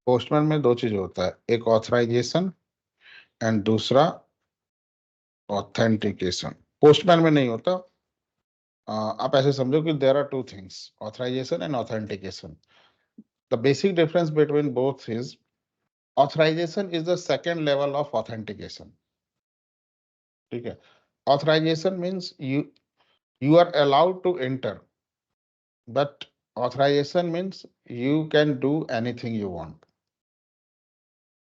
Postman में दो चीज होता है, एक ऑथराइजेशन एंड दूसरा ऑथेंटिकेशन। पोस्टमैन में नहीं होता। आप ऐसे समझो कि there are two things, authorization and authentication. The basic difference between both is authorization is the second level of authentication. ठीक है, authorization means you are allowed to enter, but authorization means you can do anything you want.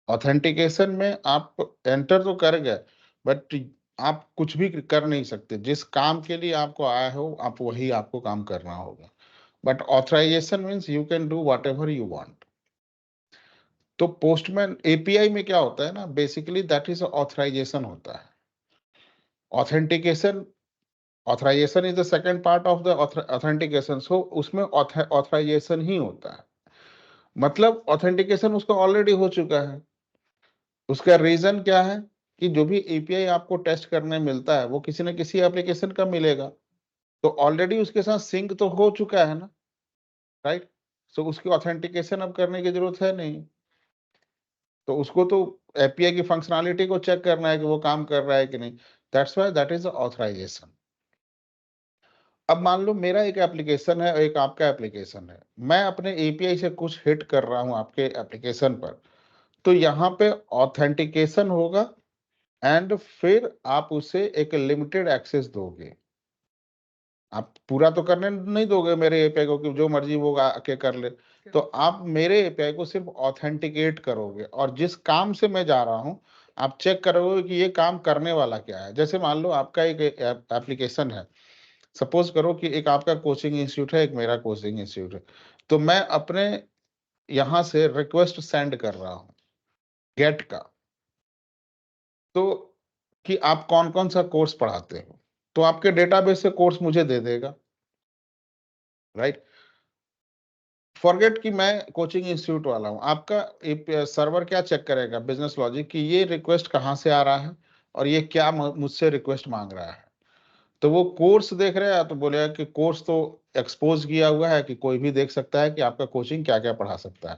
Authentication में आप enter तो कर गए, but आप कुछ भी कर नहीं सकते। जिस काम के लिए आपको आया हो आप वही आपको काम करना होगा। But authorization means you can do whatever you want. तो पोस्टमैन एपीआई में क्या होता है ना, बेसिकली दैट इज ऑथराइजेशन होता है। Authentication, authorisation is the second part of the authentication, so उसमें ऑथराइजेशन ही होता है। मतलब ऑथेंटिकेशन उसका ऑलरेडी हो चुका है। उसका रीजन क्या है कि जो भी एपीआई आपको टेस्ट करने मिलता है वो किसी न किसी एप्लीकेशन का मिलेगा, तो ऑलरेडी उसके साथ सिंक तो हो चुका है ना, राइट। सो उसकी ऑथेंटिकेशन अब करने की जरूरत है नहीं। तो उसको तो एपीआई की फंक्शनैलिटी को चेक करना है कि वो काम कर रहा है कि नहीं। That's why that is authorization. अब मान लो मेरा एक एप्लीकेशन है, एक आपका एप्लीकेशन है, मैं अपने एपीआई से कुछ हिट कर रहा हूं आपके एप्लीकेशन पर, तो यहाँ पे ऑथेंटिकेशन होगा एंड फिर आप उसे एक लिमिटेड एक्सेस दोगे। आप पूरा तो करने नहीं दोगे मेरे एपीआई को कि जो मर्जी वो आके कर ले। तो आप मेरे एपीआई को सिर्फ ऑथेंटिकेट करोगे, और जिस काम से मैं जा रहा हूं आप चेक करोगे कि ये काम करने वाला क्या है। जैसे मान लो आपका एक एप्लीकेशन है, सपोज करो कि एक आपका कोचिंग इंस्टीट्यूट है, एक मेरा कोचिंग इंस्टीट्यूट है। तो मैं अपने यहां से रिक्वेस्ट सेंड कर रहा हूं गेट का, तो कि आप कौन कौन सा कोर्स पढ़ाते हो, तो आपके डेटाबेस से कोर्स मुझे दे देगा, राइट। फॉरगेट कि मैं कोचिंग इंस्टीट्यूट वाला हूं, आपका सर्वर क्या चेक करेगा, बिजनेस लॉजिक, कि ये रिक्वेस्ट कहां से आ रहा है और ये क्या मुझसे रिक्वेस्ट मांग रहा है। तो वो कोर्स देख रहे हैं तो बोलेगा कि कोर्स तो एक्सपोज किया हुआ है कि कोई भी देख सकता है कि आपका कोचिंग क्या क्या पढ़ा सकता है।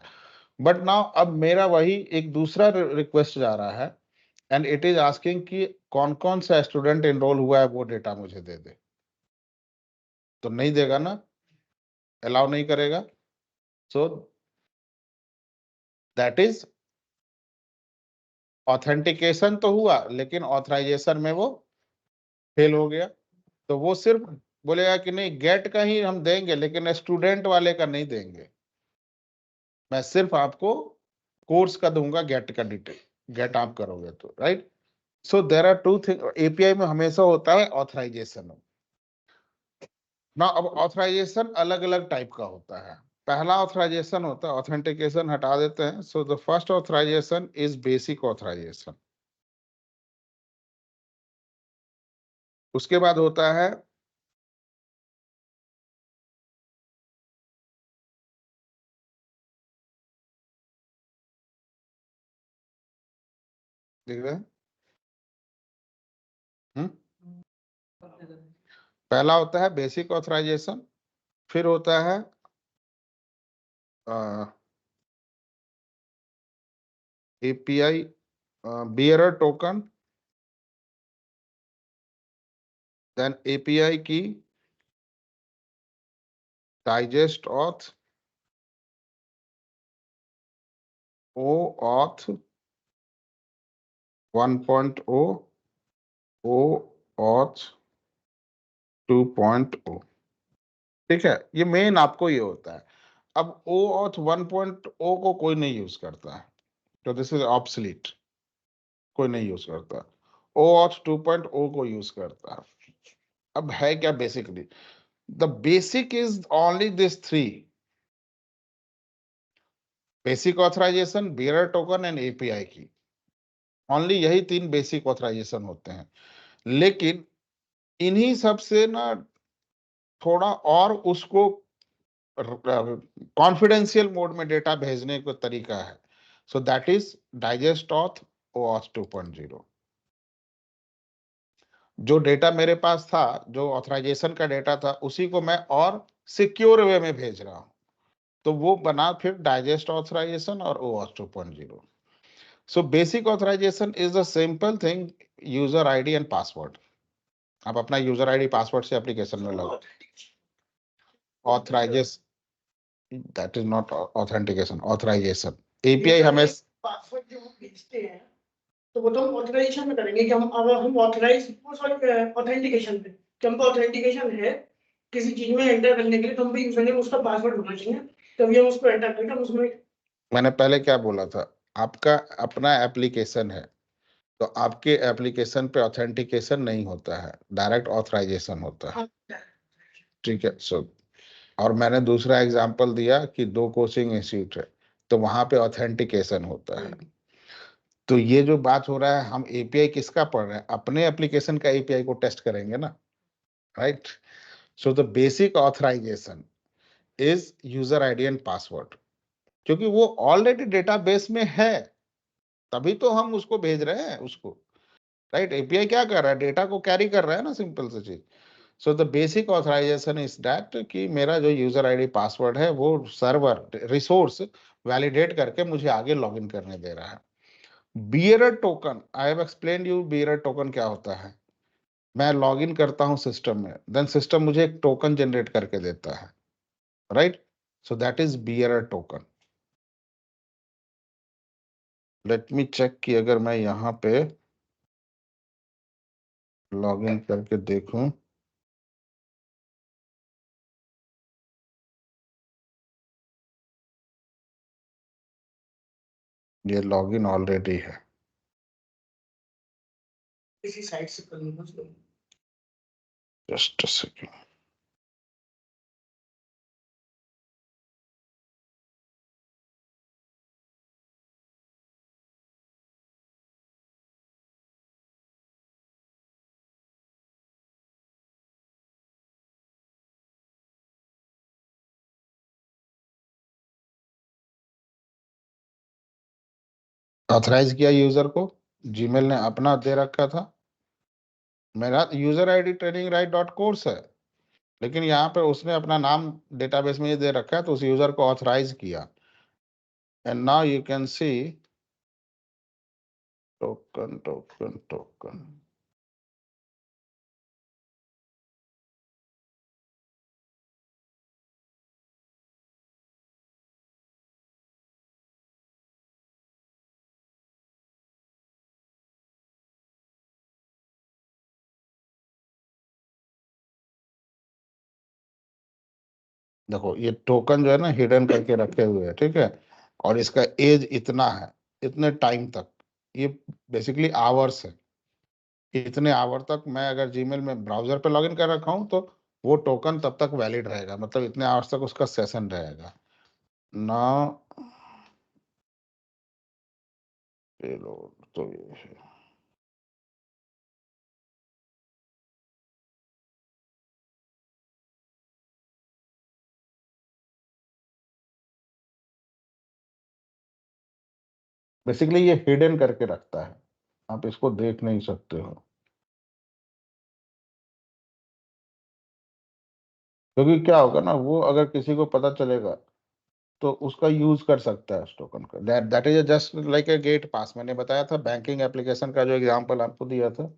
बट नाउ अब मेरा वही एक दूसरा रिक्वेस्ट जा रहा है एंड इट इज आस्किंग कि कौन कौन सा स्टूडेंट एनरोल हुआ है वो डेटा मुझे दे दे। तो नहीं देगा ना, अलाउ नहीं करेगा। सो दैट इज ऑथेंटिकेशन तो हुआ लेकिन ऑथराइजेशन में वो फेल हो गया। तो वो सिर्फ बोलेगा कि नहीं गेट का ही हम देंगे लेकिन स्टूडेंट वाले का नहीं देंगे, मैं सिर्फ आपको कोर्स का दूंगा, गेट का डिटेल गेट आप करोगे तो, right. So there are two thing, API में हमेशा होता है ऑथराइजेशन ना। अब ऑथराइजेशन अलग अलग टाइप का होता है। पहला ऑथराइजेशन होता है, ऑथेंटिकेशन हटा देते हैं। So the first authorization is basic authorization. उसके बाद होता है देख रहे हैं, पहला होता है बेसिक ऑथराइजेशन, फिर होता है API bearer token, then API की digest auth, OAuth 1.0, OAuth 2.0। ठीक है, ये मेन आपको ये होता है। अब ओ ऑथ 1.0 को कोई नहीं यूज करता है, तो दिस इज ऑब्सलीट, कोई नहीं यूज करता। ओ ऑथ 2.0 को यूज करता है। अब है क्या basically, the basic is only this three, basic authorization, bearer token and API key. Only यही तीन बेसिक ऑथराइजेशन होते हैं। लेकिन इन्हीं सब से ना थोड़ा और उसको कॉन्फिडेंशियल मोड में डेटा भेजने का तरीका है। सो that is digest auth OAuth 2.0। जो डेटा मेरे पास था, जो ऑथराइजेशन का डेटा था, उसी को मैं और सिक्योर वे में भेज रहा हूं। तो वो बना फिर डाइजेस्ट ऑथराइजेशन और OAuth 2.0। So basic authorization is a simple thing, user ID and password. आप अपना यूजर आईडी पासवर्ड से एप्लीकेशन में log authorization, that is not authentication, authorization. API हमें पासवर्ड जो हम भेजते हैं तो वो तो हम ऑथराइजेशन में करेंगे कि हम ऑथराइज ऑथेंटिकेशन पे कि हमको ऑथेंटिकेशन है किसी चीज में एंटर करने के लिए, तो हम भी यूजर नेम उसका पासवर्ड होना चाहिए, तभी हम उसको एंटर करेंगे। हम उसमें मैंने पहले क्या बोला था, आपका अपना एप्लीकेशन है तो आपके एप्लीकेशन पे ऑथेंटिकेशन नहीं होता है, डायरेक्ट ऑथराइजेशन होता है। ठीक है। सो और मैंने दूसरा एग्जांपल दिया कि 2 कोचिंग इंस्टीट्यूट है तो वहां पे ऑथेंटिकेशन होता है। तो ये जो बात हो रहा है, हम एपीआई किसका पढ़ रहे हैं, अपने एप्लीकेशन का एपीआई को टेस्ट करेंगे ना, right. So the basic authorization is user ID and password, क्योंकि वो ऑलरेडी डेटाबेस में है, तभी तो हम उसको भेज रहे हैं उसको, राइट। एपीआई क्या कर रहा है, डेटा को कैरी कर रहा है ना, सिंपल सी चीज। So the basic authorization is that कि मेरा जो यूजर आईडी पासवर्ड है वो सर्वर रिसोर्स वैलिडेट करके मुझे आगे लॉगिन करने दे रहा है। Bearer token, I have explained you bearer token क्या होता है। मैं लॉगिन करता हूं सिस्टम में, देन सिस्टम मुझे एक टोकन जनरेट करके देता है, right. So that is bearer token. Let me check कि अगर मैं यहाँ पे लॉगिन करके देखूं, ये लॉगिन ऑलरेडी है। किसी साइट से कर लूंगा उसको। Just a second. ऑथराइज किया यूजर को, जीमेल ने अपना दे रखा था, मेरा यूजर आईडी trainingright.course है, लेकिन यहाँ पे उसने अपना नाम डेटाबेस में ये दे रखा है, तो उस यूजर को ऑथराइज किया। And now you can C token token token. देखो ये टोकन जो है ना हिडन करके रखे हुए हैं, ठीक है, और इसका एज इतना है, इतने टाइम तक, ये बेसिकली आवर्स है। इतने आवर तक मैं अगर जीमेल में ब्राउजर पे लॉगिन कर रखा हूँ तो वो टोकन तब तक वैलिड रहेगा, मतलब इतने आवर्स तक उसका सेशन रहेगा ना। तो ये है। बेसिकली ये हिडन करके रखता है, आप इसको देख नहीं सकते हो, क्योंकि क्या होगा ना, वो अगर किसी को पता चलेगा तो उसका यूज कर सकता है उस टोकन का। That is just like a gate pass. मैंने बताया था बैंकिंग एप्लीकेशन का जो एग्जांपल आपको दिया था।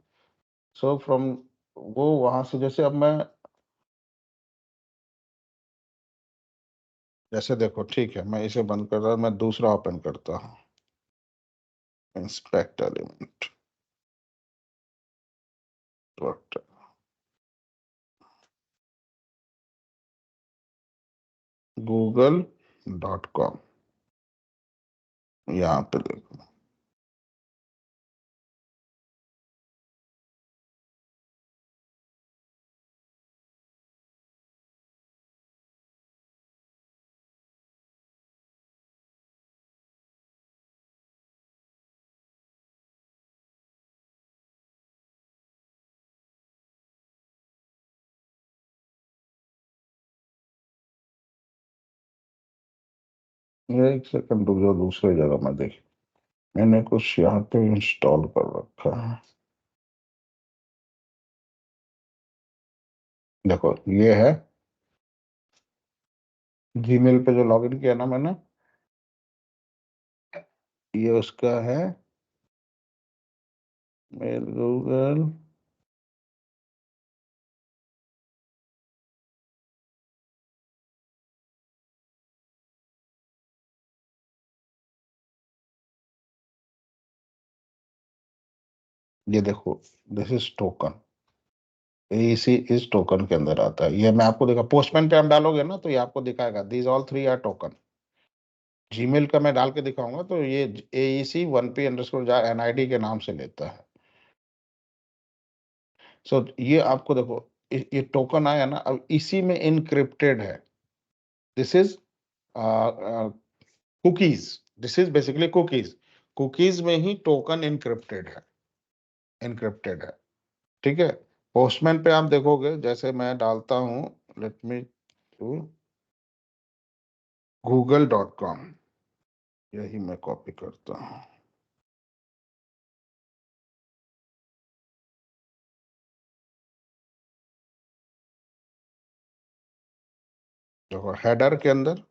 सो फ्रॉम वो वहां से, जैसे अब मैं, जैसे देखो ठीक है, मैं इसे बंद कर रहा हूं, मैं दूसरा ओपन करता हूँ, इंस्पेक्ट एलिमेंट google.com, यहाँ पे देखो। ये एक सेकंड रुक जाओ, दूसरी जगह में देख, मैंने कुछ यहाँ पे इंस्टॉल कर रखा है। देखो ये है जीमेल पे जो लॉगिन किया ना मैंने, ये उसका है मेल गूगल, ये देखो, दिस इज टोकन, एसी इस टोकन के अंदर आता है। ये मैं आपको देखा, पोस्टमैन पे हम डालोगे ना तो ये आपको दिखाएगा, these all three are token. Gmail का मैं डाल के दिखाऊंगा तो ये एईसी 1p_jar_NID के नाम से लेता है। सो ये आपको देखो, ये टोकन आया ना, अब इसी में इनक्रिप्टेड है। This is cookies, this is basically cookies, cookies में ही टोकन इनक्रिप्टेड है, ठीक है। पोस्टमैन पे आप देखोगे, जैसे मैं डालता हूं, लेट मी google.com, यही मैं कॉपी करता हूं। देखो हेडर के अंदर,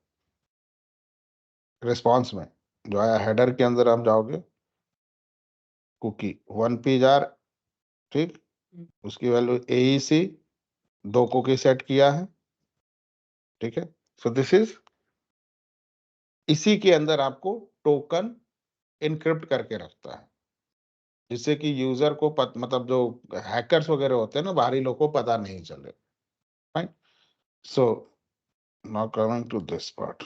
रिस्पॉन्स में जो आया, हेडर के अंदर आप जाओगे, कुकी 1p_jar, ठीक, उसकी वैल्यू एईसी 2 कुकी सेट किया है, ठीक है। सो दिस इज, इसी के अंदर आपको टोकन इनक्रिप्ट करके रखता है, जिससे कि यूजर को मतलब जो हैकर्स वगैरह होते हैं ना, बाहरी लोग को पता नहीं चले, right. So now coming to this part,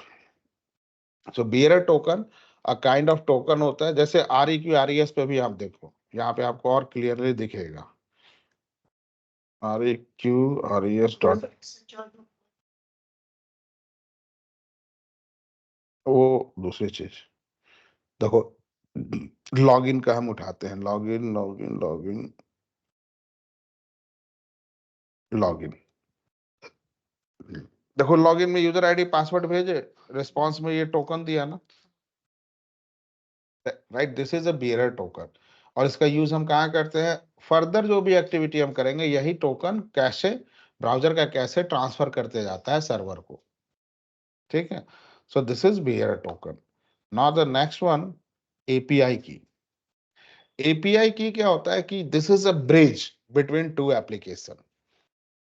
so bearer token a kind of token होता है, जैसे REQ RES पे भी आप देखो, यहाँ पे आपको और क्लियरली दिखेगा, REQ RES डॉट, वो दूसरी चीज। देखो लॉगिन का हम उठाते हैं, लॉगिन लॉगिन लॉगिन लॉगिन, देखो लॉगिन में यूजर आईडी पासवर्ड भेजे, रिस्पांस में ये टोकन दिया ना, right, this is a bearer token. और इसका यूज हम कहाँ करते हैं, फर्दर जो भी एक्टिविटी हम करेंगे, यही टोकन कैशे, ब्राउजर का कैशे ट्रांसफर करते जाता है सर्वर को, ठीक है। सो this is bearer token. Now the next one, API की। एपीआई की क्या होता है कि this is a bridge between two application.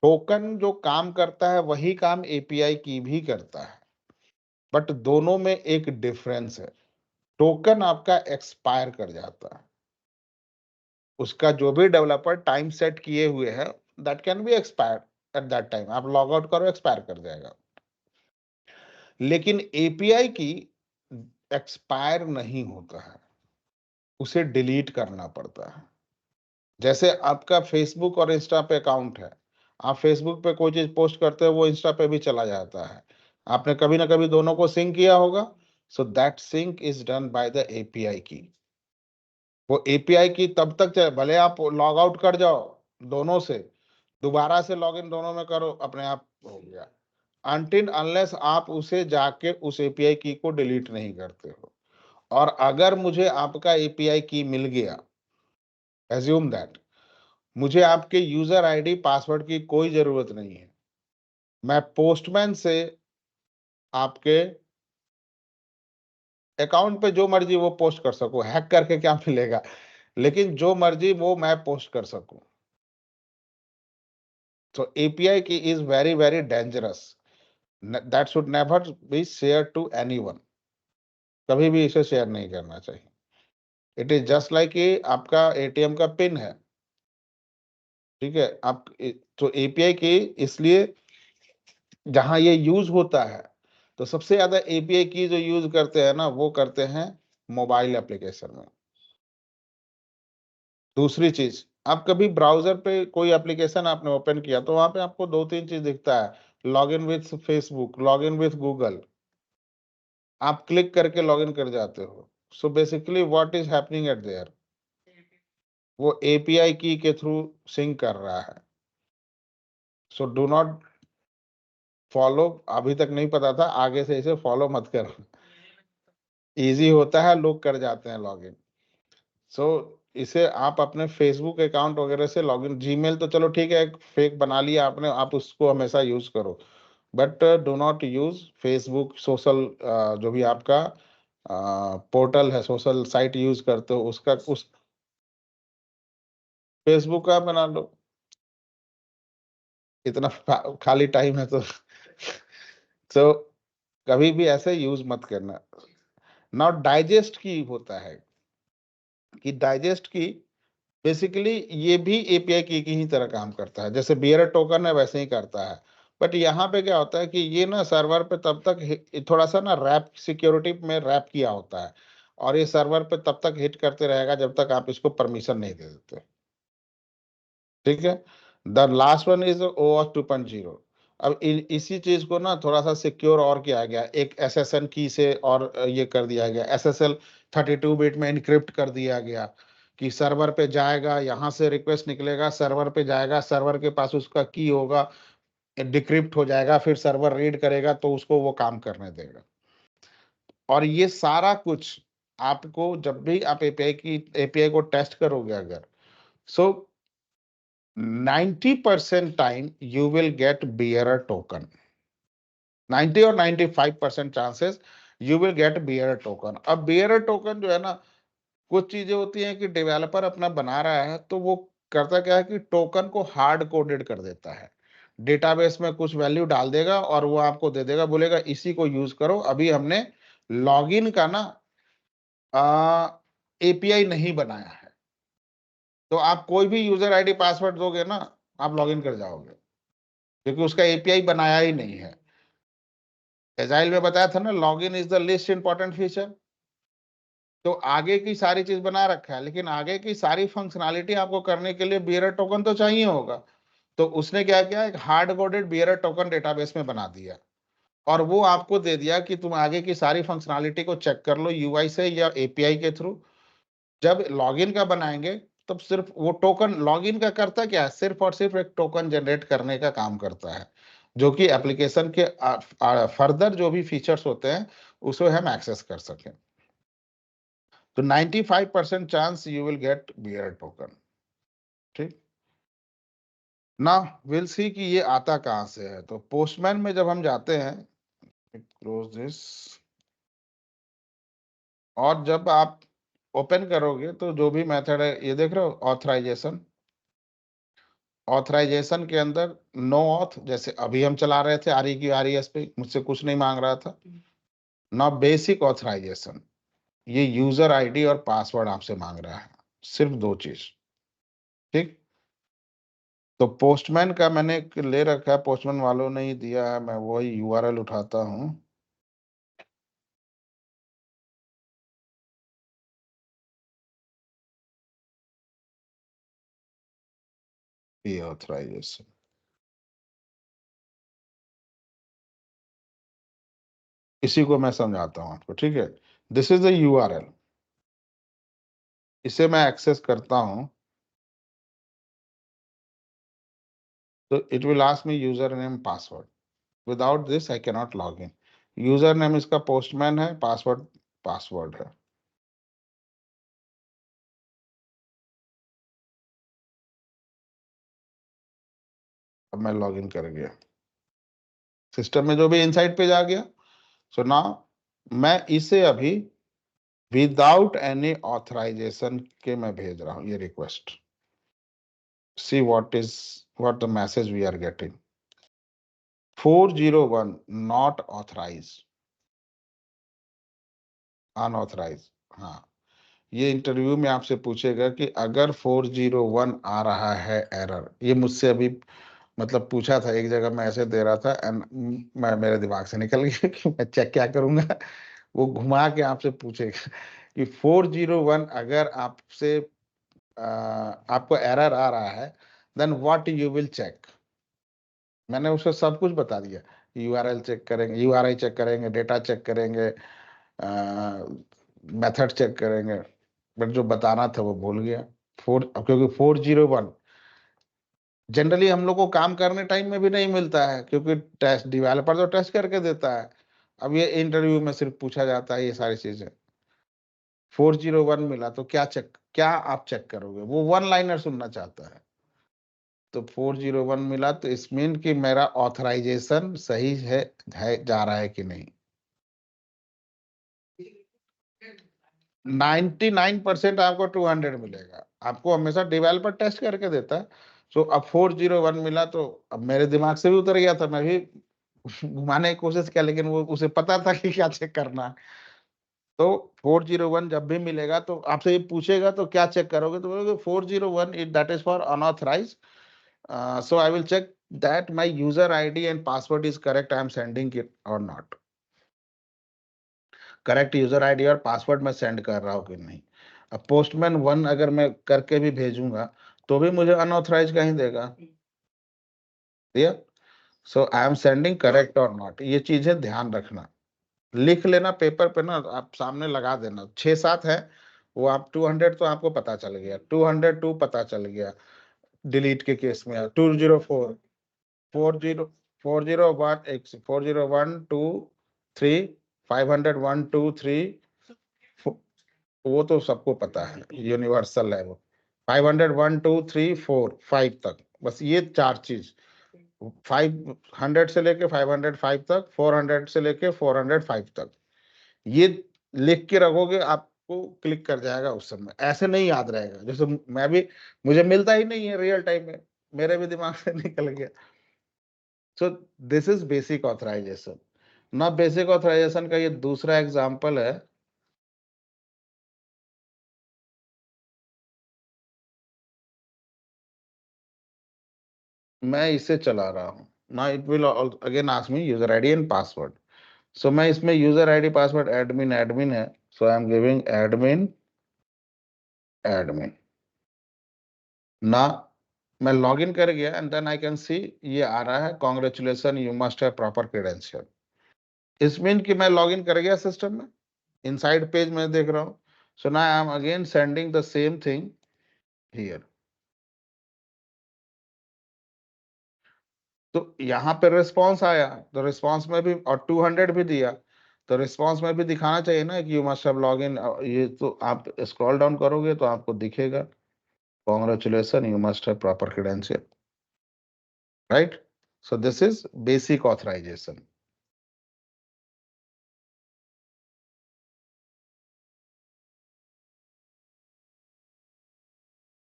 Token जो काम करता है वही काम एपीआई की भी करता है, बट दोनों में एक डिफरेंस है। टोकन आपका एक्सपायर कर जाता है, उसका जो भी डेवलपर टाइम सेट किए हुए हैं, that can be expire eight that time, आप लॉग आउट करो एक्सपायर कर जाएगा। लेकिन एपीआई की एक्सपायर नहीं होता है, उसे डिलीट करना पड़ता है। जैसे आपका फेसबुक और इंस्टा पे अकाउंट है, आप फेसबुक पे कोई चीज पोस्ट करते हो वो इंस्टा पे भी चला जाता है, आपने कभी ना कभी दोनों को सिंक किया होगा। So that sync is done by the API key. वो एपीआई की तब तक चले, भले आप लॉग आउट कर जाओ दोनों से, दोबारा से लॉग इन दोनों में करो, अपने आप हो गया, अनटिल अनलेस आप उसे जाके उस एपीआई की को डिलीट नहीं करते हो। और अगर मुझे आपका एपीआई की मिल गया, एज्यूम दैट मुझे आपके यूजर आईडी पासवर्ड की कोई जरूरत नहीं है, मैं पोस्टमैन से आपके अकाउंट पे जो मर्जी वो पोस्ट कर सकूं, हैक करके क्या मिलेगा, लेकिन जो मर्जी वो मैं पोस्ट कर सकूं। तो API key is very very dangerous, that should never be share to anyone, कभी भी इसे शेयर नहीं करना चाहिए। इट इज जस्ट लाइक ये आपका एटीएम का पिन है, ठीक है। आप तो एपीआई की इसलिए जहां ये यूज होता है, तो सबसे ज्यादा एपीआई की जो यूज करते हैं ना, वो करते हैं मोबाइल एप्लीकेशन में। दूसरी चीज, आप कभी ब्राउजर पे कोई एप्लीकेशन आपने ओपन किया तो वहां पे आपको 2-3 चीज दिखता है, log in with Facebook, log in with Google, आप क्लिक करके लॉग इन कर जाते हो। So basically what is happening at there, वो एपीआई की के थ्रू सिंक कर रहा है। सो डू नॉट फॉलो, अभी तक नहीं पता था, आगे से इसे फॉलो मत करो, इजी होता है, लोग कर जाते हैं लॉगिन। सो इसे आप अपने फेसबुक अकाउंट वगैरह से लॉगिन, जीमेल तो चलो ठीक है, एक फेक बना लिया आपने, आप उसको हमेशा यूज करो, but do not use Facebook, social जो भी आपका पोर्टल है, सोशल साइट यूज करते हो, उसका उस फेसबुक का बना लो, इतना खाली टाइम है तो तो कभी भी ऐसे यूज मत करना। नाउ डाइजेस्ट की होता है कि डाइजेस्ट की बेसिकली ये भी एपीआई की ही तरह काम करता है, जैसे बियरर टोकन है वैसे ही करता है। बट यहाँ पे क्या होता है कि ये ना सर्वर पे तब तक थोड़ा सा ना रैप, सिक्योरिटी में रैप किया होता है, और ये सर्वर पे तब तक हिट करते रहेगा जब तक आप इसको परमिशन नहीं दे देते। ठीक है। The last one is OAuth 2.0। अब इसी चीज को ना थोड़ा सा सिक्योर और किया गया, एक SSN की से, और ये कर दिया गया, SSL 32 बिट में इनक्रिप्ट कर दिया गया कि सर्वर पे जाएगा, यहाँ से रिक्वेस्ट निकलेगा, सर्वर पे जाएगा, सर्वर के पास उसका की होगा, डिक्रिप्ट हो जाएगा, फिर सर्वर रीड करेगा तो उसको वो काम करने देगा। और ये सारा कुछ आपको जब भी आप एपीआई को टेस्ट करोगे अगर, सो 90% time you will gate bearer token, 90 और 95% chances you will gate bearer token. अब bearer टोकन जो है ना, कुछ चीजें होती हैं कि डेवलपर अपना बना रहा है तो वो करता क्या है कि टोकन को हार्ड कोडेड कर देता है, डेटाबेस में कुछ वैल्यू डाल देगा और वो आपको दे देगा, बोलेगा इसी को यूज करो। अभी हमने लॉगिन का ना एपीआई नहीं बनाया है, तो आप कोई भी यूजर आईडी पासवर्ड दोगे ना, आप लॉगिन कर जाओगे, क्योंकि उसका एपीआई बनाया ही नहीं है। एजाइल में बताया था ना, login is the list important feature. तो आगे की सारी चीज बना रखा है, लेकिन आगे की सारी फंक्शनैलिटी आपको करने के लिए बियरर टोकन तो चाहिए होगा। तो उसने क्या किया, एक hard coded bearer token database में बना दिया, और वो आपको दे दिया कि तुम आगे की सारी फंक्शनैलिटी को चेक कर लो यूआई से या एपीआई के थ्रू। जब लॉगिन का बनाएंगे तब सिर्फ वो टोकन, लॉगिन का करता क्या है, सिर्फ और सिर्फ एक टोकन जनरेट करने का काम करता है, जो कि एप्लीकेशन के फर्दर जो भी फीचर्स होते हैं उसे हम एक्सेस कर सकें। तो 95% chance you will get bearer token. ठीक ना, विल सी कि ये आता कहां से है। तो पोस्टमैन में जब हम जाते हैं, क्लोज दिस, और जब आप ओपन करोगे तो जो भी मेथड है ये देख रहे हो, ऑथराइजेशन, ऑथराइजेशन के अंदर नो ऑथ, जैसे अभी हम चला रहे थे RES पे, मुझसे कुछ नहीं मांग रहा था ना। बेसिक ऑथराइजेशन, ये यूजर आईडी और पासवर्ड आपसे मांग रहा है, सिर्फ दो चीज। ठीक। तो पोस्टमैन का मैंने ले रखा है, पोस्टमैन वालों ने ही दिया है, मैं वही यूआरएल उठाता हूँ। ये ऑथराइजेशन, इसी को मैं समझाता हूँ आपको। ठीक है, दिस इज द यूआरएल, इसे मैं एक्सेस करता हूँ तो it will ask me user name password, without this I can not log in. User name इसका पोस्टमैन है, पासवर्ड पासवर्ड है। अब मैं लॉग इन कर गया, सिस्टम में जो भी इनसाइट पेज आ गया। सो नाउ मैं इसे अभी विदाउट एनी ऑथराइजेशन के मैं भेज रहा हूँ ये request. See what the message we are getting, 401 not authorized, unauthorized। हाँ, ये इंटरव्यू में आपसे पूछेगा कि अगर 401 आ रहा है एरर, ये मुझसे अभी मतलब पूछा था एक जगह, मैं ऐसे दे रहा था एंड मैं, मेरे दिमाग से निकल गया कि मैं चेक क्या करूंगा। वो घुमा के आपसे पूछेगा कि 401 अगर आपसे आपको एरर आ रहा है, then what you will check. मैंने उसको सब कुछ बता दिया, यूआरएल चेक करेंगे, यूआरआई चेक करेंगे, डेटा चेक करेंगे, मेथड चेक करेंगे, बट जो बताना था वो भूल गया। क्योंकि 401 जनरली हम लोग को काम करने टाइम में भी नहीं मिलता है, क्योंकि टेस्ट डेवलपर तो टेस्ट करके देता है। अब ये इंटरव्यू में सिर्फ पूछा जाता है ये सारी चीजें। 401 मिला तो क्या चेक, क्या आप चेक करोगे, वो वन लाइनर सुनना चाहता है। तो 401 मिला, तो इस मीन कि मेरा ऑथराइजेशन सही है जा रहा है कि नहीं। 99% आपको 200 मिलेगा। आपको हमेशा डेवलपर टेस्ट करके देता है। सो अब 401 मिला, तो अब मेरे दिमाग से भी उतर गया था, मैं भी घुमाने की कोशिश किया, लेकिन वो उसे पता था कि क्या चेक करना है। तो 401 जब भी मिलेगा तो आपसे ये पूछेगा तो क्या चेक करोगे, तो बोलोगे 401 it that is for unauthorized, so I will check that my user ID and password is correct, I am sending it or not, correct user ID और पासवर्ड मैं सेंड कर रहा हूँ कि नहीं। अब पोस्टमैन 1 अगर मैं करके भी भेजूंगा तो भी मुझे अनऑथराइज कहीं देगा। सो आई एम सेंडिंग करेक्ट और नॉट, ये चीजें ध्यान रखना, लिख लेना पेपर पे ना, आप सामने लगा देना। 6-7 है वो, आप 200 तो आपको पता चल गया, 202 पता चल गया डिलीट के केस में, 204 40 401 401 2 3 500 1 2 3, वो तो सबको पता है, यूनिवर्सल है वो। 500 1 2 3 4 5 तक, बस ये 4 चीज, 500 से लेके 505 तक, 400 से लेके 405 तक, ये लिख के रखोगे, आपको क्लिक कर जाएगा उस समय। ऐसे नहीं याद रहेगा, जैसे मैं भी, मुझे मिलता ही नहीं है रियल टाइम में, मेरे भी दिमाग से निकल गया। So this is basic authorization ना। बेसिक ऑथराइजेशन का ये दूसरा एग्जांपल है, मैं इसे चला रहा हूँ ना। It will again ask me user ID and password. So मैं इसमें user ID password admin admin है, so I am giving admin admin ना। मैं लॉग इन कर गया and then I can see ये आ रहा है, congratulation you must have proper credential. Is mean कि मैं लॉग इन कर गया सिस्टम में, इनसाइड पेज में देख रहा हूँ। So now I M again sending the same thing here. तो यहाँ पे रिस्पॉन्स आया, तो रिस्पॉन्स में भी, और 200 भी दिया, तो रिस्पॉन्स में भी दिखाना चाहिए ना कि you must have log in. ये तो आप स्क्रॉल डाउन करोगे तो आपको दिखेगा, congratulation you must have proper credential, right. So this is basic authorization.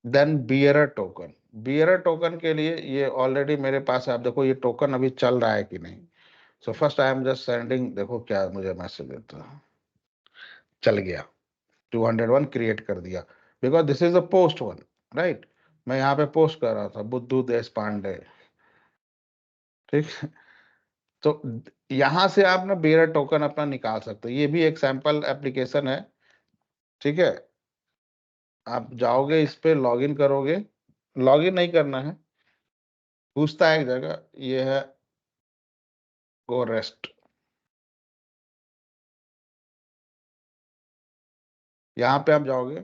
Then bearer token, bearer token के लिए ये ऑलरेडी मेरे पास है। आप देखो ये टोकन अभी चल रहा है कि नहीं। So first I am just sending, देखो क्या मुझे मैसेज देता है, चल गया, 201 क्रिएट कर दिया, because this is a post one, right. मैं यहाँ पे पोस्ट कर रहा था बुद्धू देश पांडे, ठीक। तो यहाँ से आप ना बेयर टोकन अपना निकाल सकते हो, ये भी एक सैंपल एप्लीकेशन है, ठीक है। आप जाओगे इस पे, लॉगिन करोगे, लॉगिन नहीं करना है, पूछता है एक जगह, ये है गो रेस्ट, यहाँ पे आप जाओगे।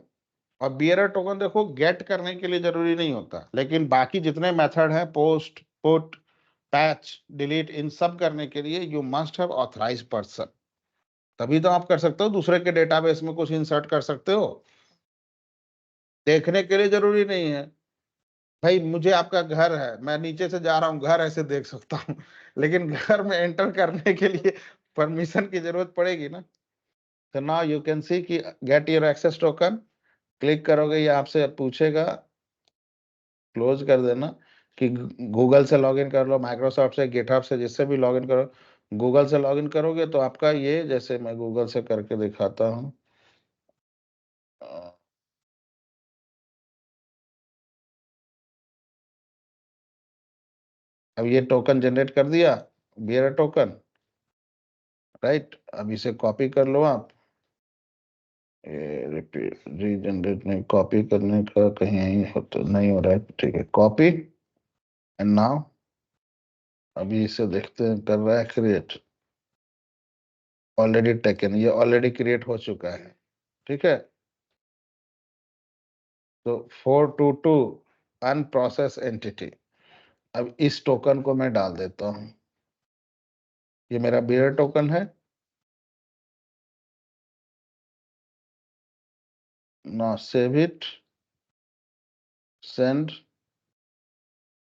और बियरर टोकन देखो गेट करने के लिए जरूरी नहीं होता, लेकिन बाकी जितने मेथड हैं, पोस्ट पुट पैच डिलीट, इन सब करने के लिए you must have authorize person, तभी तो आप कर सकते हो। दूसरे के डेटाबेस में कुछ इंसर्ट कर सकते हो, देखने के लिए जरूरी नहीं है। भाई मुझे आपका घर है, मैं नीचे से जा रहा हूँ, घर ऐसे देख सकता हूँ, लेकिन घर में एंटर करने के लिए परमिशन की जरूरत पड़ेगी ना। तो नाउ यू कैन सी कि get your access token, click करोगे, ये आपसे पूछेगा, क्लोज कर देना, कि गूगल से लॉगिन कर लो, माइक्रोसॉफ्ट से, गिटहब से, जिससे भी लॉगिन करो। गूगल से लॉगिन करोगे तो आपका ये, जैसे मैं गूगल से करके दिखाता हूँ, अब ये टोकन जनरेट कर दिया, बियर टोकन, राइट। अब इसे कॉपी कर लो आप, रिपीट रीजनरेट नहीं, कॉपी करने का कहीं यही होता नहीं हो रहा है, ठीक है, कॉपी एंड नाउ अभी इसे देखते हैं, कर रहा है क्रिएट, ऑलरेडी टेकन, ये ऑलरेडी क्रिएट हो चुका है, ठीक है। तो 422 अनप्रोसेस एंटिटी, अब इस टोकन को मैं डाल देता हूँ, ये मेरा बियर टोकन है ना। सेव इट, सेंड,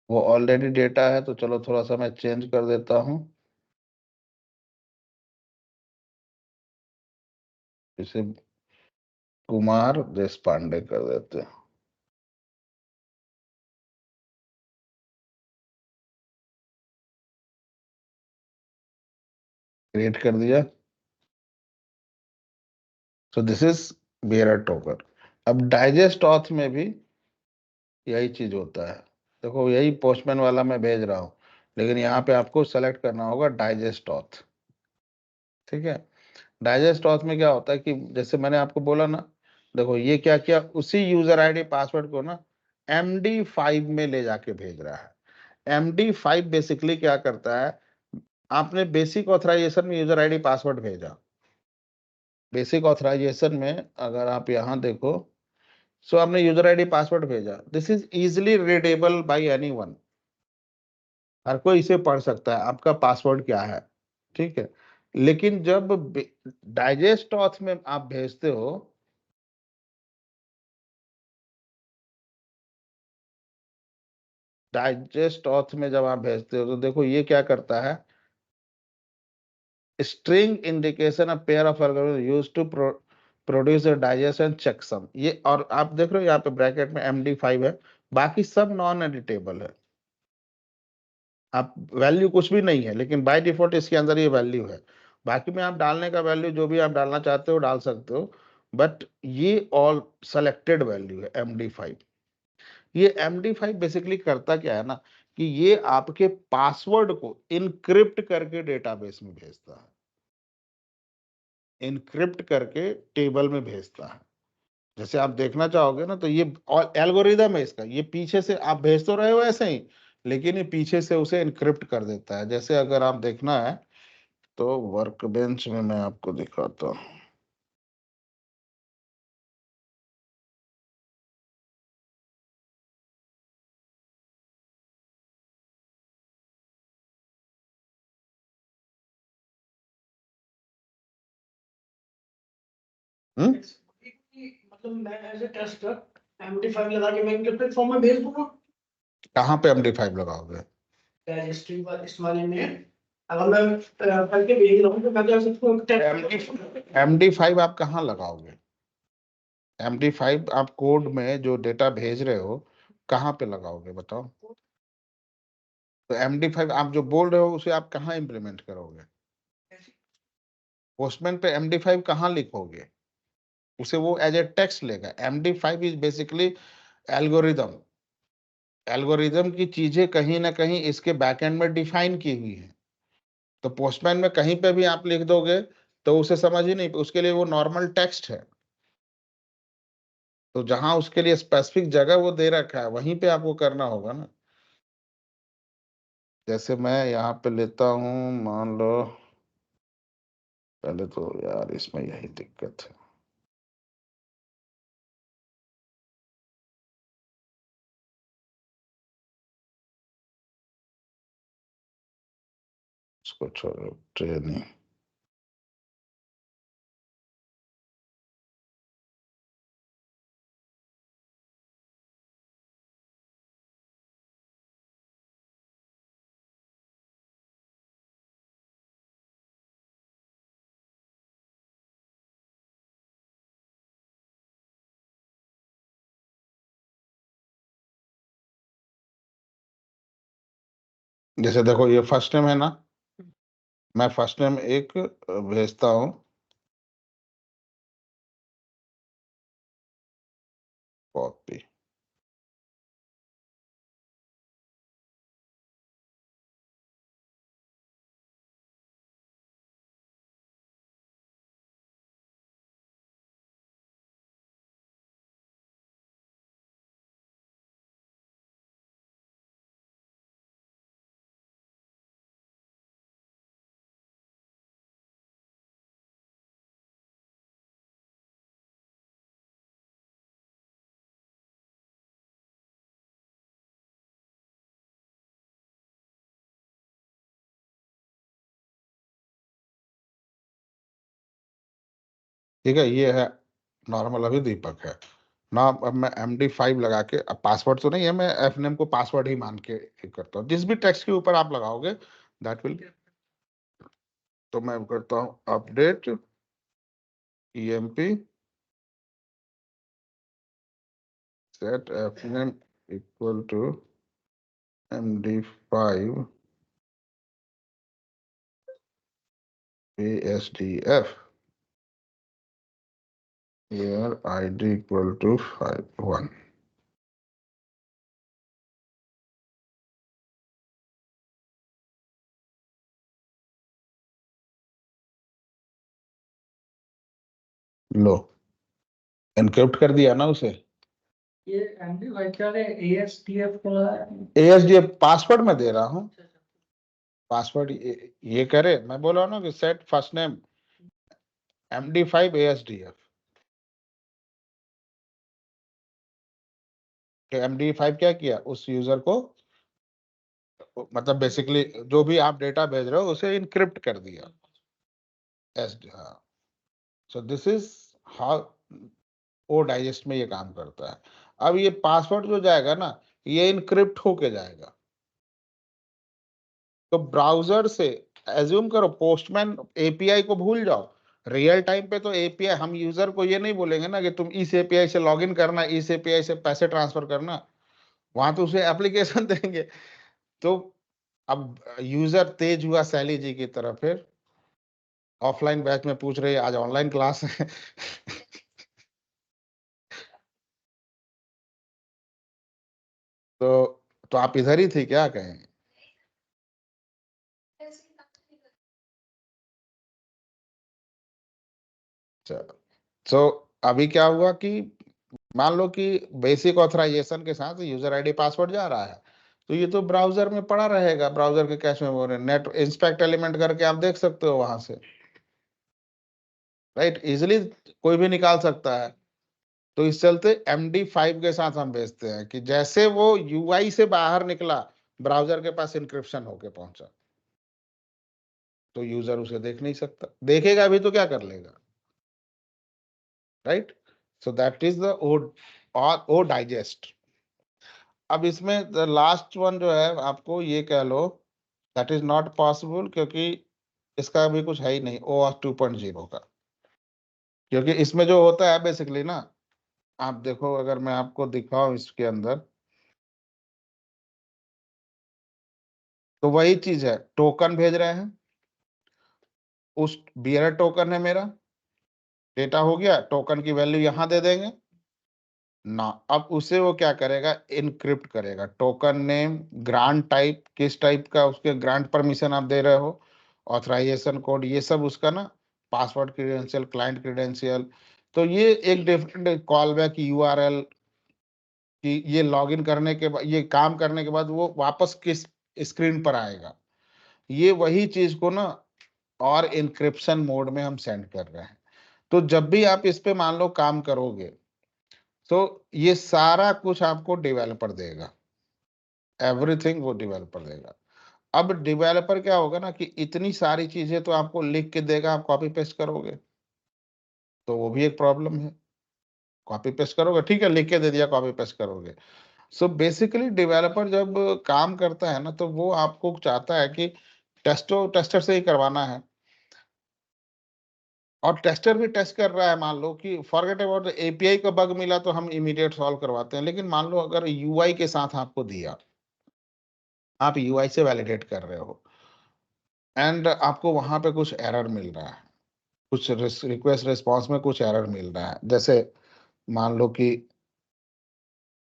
वो ऑलरेडी डेटा है, तो चलो थोड़ा सा मैं चेंज कर देता हूँ, इसे कुमार देश पांडे कर देते हैं। क्रिएट कर दिया। सो दिस इज बेयरर टोकन। अब डाइजेस्ट ऑथ में भी यही चीज होता है। देखो यही पोस्टमैन वाला मैं भेज रहा हूँ, लेकिन यहाँ पे आपको सेलेक्ट करना होगा डाइजेस्ट ऑथ। ठीक है। डाइजेस्ट ऑथ में क्या होता है कि जैसे मैंने आपको बोला ना, देखो ये क्या किया, उसी यूजर आईडी पासवर्ड को ना MD5 में ले जाके भेज रहा है। MD5 बेसिकली क्या करता है, आपने बेसिक ऑथराइजेशन में यूजर आईडी पासवर्ड भेजा, बेसिक ऑथराइजेशन में अगर आप यहाँ देखो, सो आपने यूजर आईडी पासवर्ड भेजा, this is easily readable by anyone, हर कोई इसे पढ़ सकता है आपका पासवर्ड क्या है। ठीक है। लेकिन जब डाइजेस्ट ऑथ में आप भेजते हो, डाइजेस्ट ऑथ में जब आप भेजते हो तो देखो ये क्या करता है, string indication a pair of algorithm used to produce a digestion checksum, ये और आप देख रहे हो यहाँ पे ब्रैकेट में MD5 है, बाकी सब नॉन एडिटेबल है। आप वैल्यू कुछ भी नहीं है, लेकिन बाय डिफॉल्ट इसके अंदर ये वैल्यू है। बाकी में आप डालने का वैल्यू जो भी आप डालना चाहते हो डाल सकते हो, बट ये ऑल सेलेक्टेड वैल्यू है MD5। ये MD5 बेसिकली करता क्या है ना, कि ये आपके पासवर्ड को इनक्रिप्ट करके डेटाबेस में भेजता है, इनक्रिप्ट करके टेबल में भेजता है। जैसे आप देखना चाहोगे ना, तो ये एल्गोरिदम है इसका, ये पीछे से आप भेज तो रहे हो ऐसे ही, लेकिन ये पीछे से उसे इनक्रिप्ट कर देता है। जैसे अगर आप देखना है तो वर्कबेंच में मैं आपको दिखाता हूँ। मतलब मैं एज ए टेस्टर MD5 लगा के मैं इंटरप्रेट फॉर्म में भेज दूंगा। कहाँ पे MD5 लगाओगे? रजिस्ट्री वाले इस वाले में अगर मैं करके भेज रहा हूँ तो मैं क्या सकता हूँ MD5 आप कहाँ लगाओगे? MD5 आप कोड में जो डेटा भेज रहे हो कहाँ पे लगाओगे बताओ? तो MD5 आप जो बोल रहे हो उसे आप कहाँ इम्प्लीमेंट करोगे? पोस्टमैन पे MD5 कहाँ लिखोगे? उसे वो एज ए टेक्स्ट लेगा। MD5 is basically algorithm, algorithm की चीजें कहीं ना कहीं इसके बैकएंड में डिफाइन की हुई है। तो पोस्टमैन में कहीं पे भी आप लिख दोगे तो उसे समझ ही नहीं, उसके लिए वो नॉर्मल टेक्स्ट है। तो जहां उसके लिए स्पेसिफिक जगह वो दे रखा है वहीं पे आपको करना होगा ना। जैसे मैं यहाँ पे लेता हूँ, मान लो, पहले तो यार इसमें यही दिक्कत है, उसको छोड़ो, ट्रेनिंग। जैसे देखो ये फर्स्ट नेम है ना, मैं फर्स्ट नेम एक भेजता हूँ, कॉपी। ठीक है, ये है नॉर्मल, अभी दीपक है। ना अब मैं MD5 लगा के, अब पासवर्ड तो नहीं है, मैं एफनेम को पासवर्ड ही मान के करता हूँ। जिस भी टेक्स्ट के ऊपर आप लगाओगे दैट विल, तो मैं करता हूँ update emp set fname equal to MD5 ASDF where id equal to 1। Low encrypt कर दिया ना उसे। ये MD5 क्या है? ASDF का ASDF पासवर्ड मैं दे रहा हूँ, पासवर्ड ये करे, मैं बोल रहा हूँ ना कि set first name MD5 ASDF। MD5 क्या किया, उस यूजर को, मतलब बेसिकली जो भी आप डेटा भेज रहे हो उसे इनक्रिप्ट कर दिया एस। हाँ, so this is how O digest में ये काम करता है। अब ये पासवर्ड जो जाएगा ना, ये इनक्रिप्ट होके जाएगा। तो ब्राउजर से एज्यूम करो, पोस्टमैन एपीआई को भूल जाओ, रियल टाइम पे तो एपीआई, हम यूजर को ये नहीं बोलेंगे ना कि तुम इस एपीआई से लॉगिन करना, इस एपीआई से पैसे ट्रांसफर करना, वहां तो उसे एप्लीकेशन देंगे। तो अब यूजर तेज हुआ सैली जी की तरफ, फिर ऑफलाइन बैच में पूछ रही है, आज ऑनलाइन क्लास है। तो तो आप इधर ही थी क्या कहें? तो अभी क्या हुआ कि मान लो कि बेसिक ऑथराइजेशन के साथ यूजर आईडी पासवर्ड जा रहा है, तो ये तो ब्राउजर में पड़ा रहेगा, ब्राउजर के cache memory, net inspect element करके आप देख सकते हो वहां से, राइट, इजिली कोई भी निकाल सकता है। तो इस चलते MD5 के साथ हम भेजते हैं कि जैसे वो यूआई से बाहर निकला, ब्राउजर के पास इंक्रिप्शन होके पहुंचा, तो यूजर उसे देख नहीं सकता, देखेगा भी तो क्या कर लेगा, right. So that is the O digest. अब इसमें द लास्ट वन जो है, आपको ये कह लो दैट इज नॉट पॉसिबल, क्योंकि इसका भी कुछ है ही नहीं OAuth 2.0 का। क्योंकि इसमें जो होता है बेसिकली ना, आप देखो, अगर मैं आपको दिखाऊं इसके अंदर, तो वही चीज है, टोकन भेज रहे हैं, उस बियर टोकन है मेरा, डेटा हो गया, टोकन की वैल्यू यहां दे देंगे ना। अब उसे वो क्या करेगा, इनक्रिप्ट करेगा, टोकन नेम, ग्रांट टाइप, किस टाइप का उसके ग्रांट परमिशन आप दे रहे हो, ऑथराइजेशन कोड, ये सब उसका ना, पासवर्ड क्रेडेंशियल, क्लाइंट क्रेडेंशियल। तो ये एक डिफरेंट कॉल बैक URL कि ये लॉगिन करने के बाद, ये काम करने के बाद वो वापस किस स्क्रीन पर आएगा, ये वही चीज को ना और इंक्रिप्शन मोड में हम सेंड कर रहे हैं। तो जब भी आप इस पे मान लो काम करोगे, तो ये सारा कुछ आपको डेवलपर देगा, एवरीथिंग वो डेवलपर देगा। अब डेवलपर क्या होगा ना कि इतनी सारी चीजें तो आपको लिख के देगा, आप कॉपी पेस्ट करोगे, तो वो भी एक प्रॉब्लम है। कॉपी पेस्ट करोगे, ठीक है, लिख के दे दिया, कॉपी पेस्ट करोगे। सो बेसिकली डेवलपर जब काम करता है ना, तो वो आपको चाहता है कि टेस्टर से ही करवाना है, और टेस्टर भी टेस्ट कर रहा है, मान लो कि फॉरगेट अबाउट एपीआई का बग मिला तो हम इमीडिएट सॉल्व करवाते हैं, लेकिन मान लो अगर यूआई के साथ आपको दिया, आप यूआई से वैलिडेट कर रहे हो, एंड आपको वहां पे कुछ एरर मिल रहा है, कुछ रिक्वेस्ट रिस्पॉन्स में कुछ एरर मिल रहा है, जैसे मान लो कि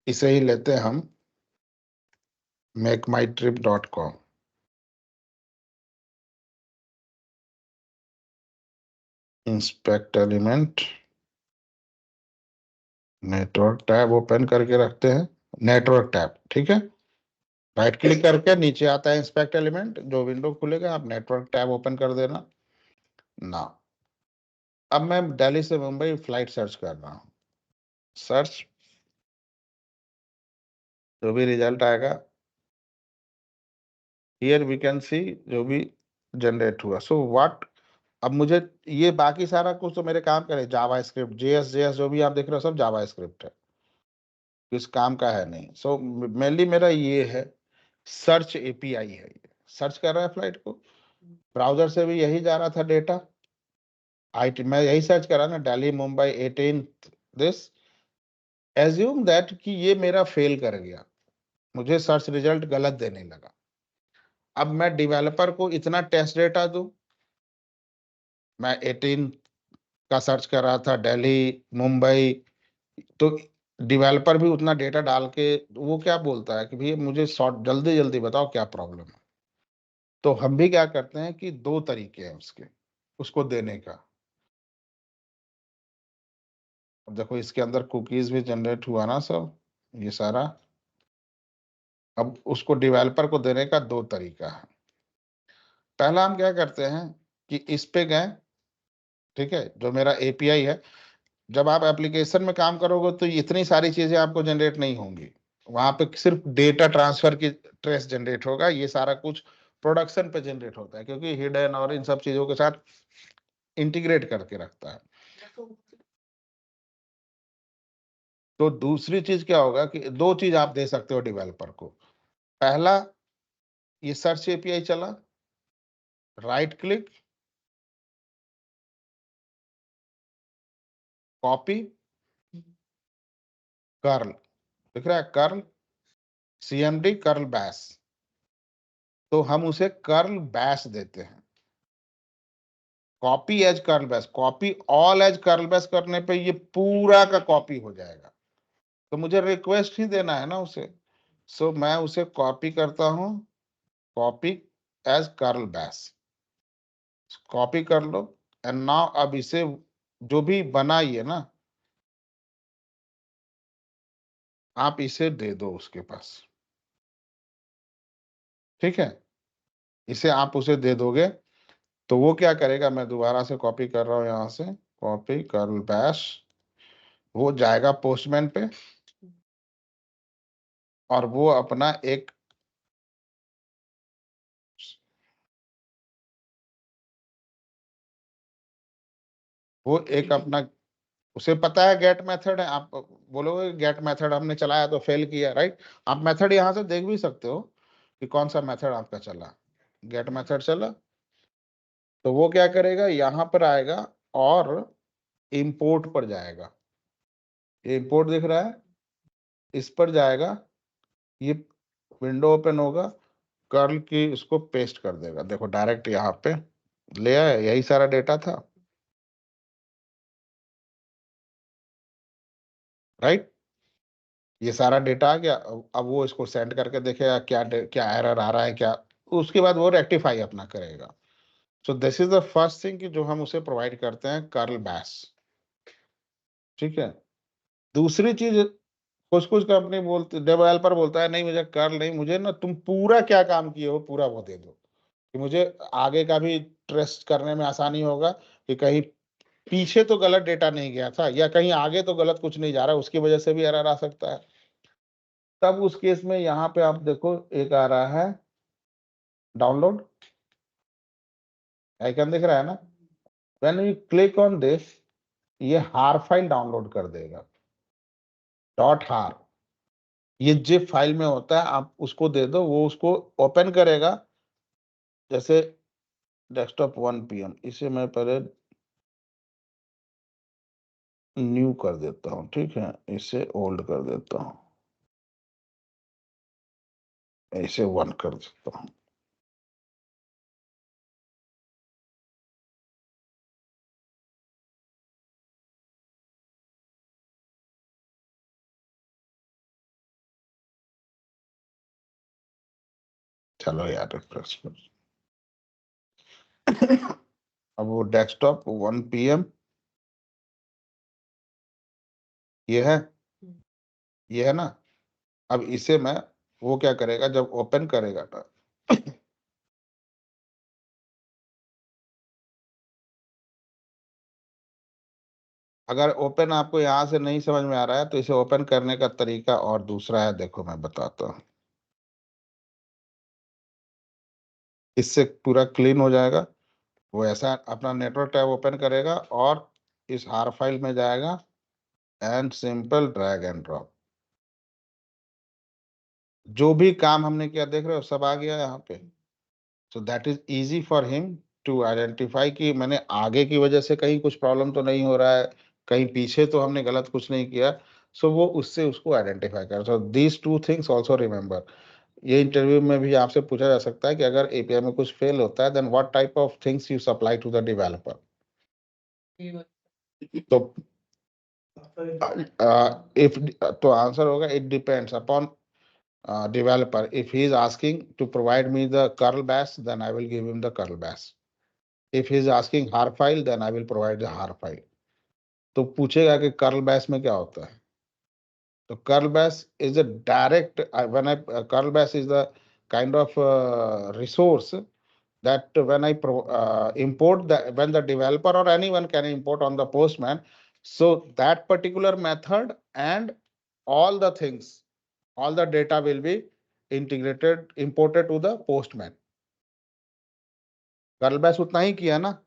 इसे ही लेते हैं हम, makemytrip.com, inspect element, network tab open करके रखते हैं, नेटवर्क टैब, ठीक है, राइट क्लिक करके नीचे आता है इंस्पेक्ट एलिमेंट, जो विंडो खुलेगा आप नेटवर्क टैब ओपन कर देना ना। अब मैं दिल्ली से मुंबई फ्लाइट सर्च कर रहा हूँ, सर्च, जो भी रिजल्ट आएगा, हियर वी कैन सी जो भी जनरेट हुआ। सो व्हाट, अब मुझे ये बाकी सारा कुछ तो मेरे काम करे, जावा स्क्रिप्ट, JS जो भी आप देख रहे हो सब जावा स्क्रिप्ट है। किस काम का है नहीं। सो मेनली मेरा ये है, सर्च एपीआई है, ये सर्च कर रहा है फ्लाइट को, ब्राउजर से भी यही जा रहा था डेटा, आईटी मैं यही सर्च करा ना, Delhi Mumbai 18 this, assume that कि ये मेरा फेल कर गया, मुझे सर्च रिजल्ट गलत देने लगा। अब मैं डेवलपर को इतना टेस्ट डेटा दूं, मैं 18 का सर्च कर रहा था, दिल्ली मुंबई, तो डेवलपर भी उतना डेटा डाल के वो क्या बोलता है कि भैया मुझे शॉर्ट जल्दी जल्दी बताओ क्या प्रॉब्लम है। तो हम भी क्या करते हैं कि दो तरीके हैं उसके, उसको देने का। अब देखो इसके अंदर कुकीज भी जनरेट हुआ ना सब, ये सारा। अब उसको डेवलपर को देने का दो तरीका है। पहला हम क्या करते हैं कि इस पे गए, ठीक है, जो मेरा एपीआई है, जब आप एप्लीकेशन में काम करोगे तो इतनी सारी चीजें आपको जनरेट नहीं होंगी, वहां पे सिर्फ डेटा ट्रांसफर की ट्रेस जनरेट होगा, ये सारा कुछ प्रोडक्शन पे जनरेट होता है क्योंकि हिडन और इन सब चीजों के साथ इंटीग्रेट करके रखता है। तो दूसरी चीज क्या होगा कि दो चीज आप दे सकते हो डेवलपर को। पहला, ये सर्च एपीआई चला, राइट क्लिक, कॉपी, कर्ल, दिख रहा है कर्ल, सीएमडी कर्ल बैश, तो हम उसे कर्ल बैश देते हैं। Copy as curl bash, copy all as curl bash करने पे ये पूरा का कॉपी हो जाएगा, तो मुझे रिक्वेस्ट ही देना है ना उसे। सो मैं उसे कॉपी करता हूं, copy as curl bash, copy कर लो, एंड नाउ अब इसे जो भी बनाइए ना, आप इसे दे दो उसके पास, ठीक है, इसे आप उसे दे दोगे तो वो क्या करेगा, मैं दोबारा से कॉपी कर रहा हूं, यहां से कॉपी कर्ल बैश, वो जाएगा पोस्टमैन पे और वो अपना एक अपना, उसे पता है गेट मेथड है, आप बोलोगे गेट मेथड हमने चलाया तो फेल किया, राइट। आप मेथड यहां से देख भी सकते हो कि कौन सा मेथड आपका चला, गेट मेथड चला, तो वो क्या करेगा, यहां पर आएगा और इंपोर्ट पर जाएगा, ये इंपोर्ट दिख रहा है, इस पर जाएगा, ये विंडो ओपन होगा, कर्ल की इसको पेस्ट कर देगा, देखो डायरेक्ट यहाँ पे ले आया, यही सारा डेटा था, राइट, ये सारा डेटा आ गया। अब वो इसको सेंड करके देखेगा क्या क्या एरर आ रहा है क्या, उसके बाद वो रेक्टिफाई अपना करेगा। सो this is the first thing कि जो हम उसे प्रोवाइड करते हैं, कर्ल बैश, ठीक है। दूसरी चीज, कुछ कुछ कंपनी बोलती, डेवलपर बोलता है नहीं मुझे कर्ल नहीं, मुझे ना तुम पूरा क्या काम किए हो पूरा वो दे दो, कि मुझे आगे का भी ट्रेस करने में आसानी होगा कि कहीं पीछे तो गलत डेटा नहीं गया था या कहीं आगे तो गलत कुछ नहीं जा रहा, उसकी वजह से भी एरर आ सकता है। तब उस केस में यहाँ पे आप देखो एक आ रहा है डाउनलोड आइकन, दिख रहा है ना, when you click on this, ये हार फाइल डाउनलोड कर देगा, डॉट हार, ये जिप फाइल में होता है, आप उसको दे दो, वो उसको ओपन करेगा। जैसे डेस्कटॉप 1 PM, इसे मैं पहले न्यू कर देता हूँ, ठीक है, इसे ओल्ड कर देता हूँ, इसे 1 कर देता हूँ। चलो यार रिफ्रेश कर। अब वो डेस्कटॉप 1 PM ये है ना। अब इसे मैं, वो क्या करेगा जब ओपन करेगा ना, अगर ओपन आपको यहाँ से नहीं समझ में आ रहा है तो इसे ओपन करने का तरीका और दूसरा है, देखो मैं बताता हूँ, इससे पूरा क्लीन हो जाएगा। वो ऐसा अपना नेटवर्क टैब ओपन करेगा और इस हार फाइल में जाएगा and simple drag and drop, जो भी काम हमने किया देख रहे हो सब आ गया यहाँ पे। So that is easy for him to identify कि मैंने आगे की वजह से कहीं कुछ प्रॉब्लम तो नहीं हो रहा है, कहीं पीछे तो हमने गलत कुछ नहीं किया। सो वो उससे उसको आइडेंटिफाई कर। So these two things also remember. ये इंटरव्यू में भी आपसे पूछा जा सकता है कि अगर एपीआई में कुछ फेल होता है then what type of things you supply to the developer. तो इफ तो आंसर होगा it depends upon developer. If he is asking to provide me the curl bash, then I will give him the curl bash. If he is asking har file, then I will provide the har file. तो पूछेगा कि curl bash में क्या होता है। तो curl bash is a direct, when I curl bash is the kind of resource that when I import the, when the developer or anyone can import on the Postman, so that particular method and all the things, all the data will be integrated, imported to the Postman. Curl bash उतना ही किया ना,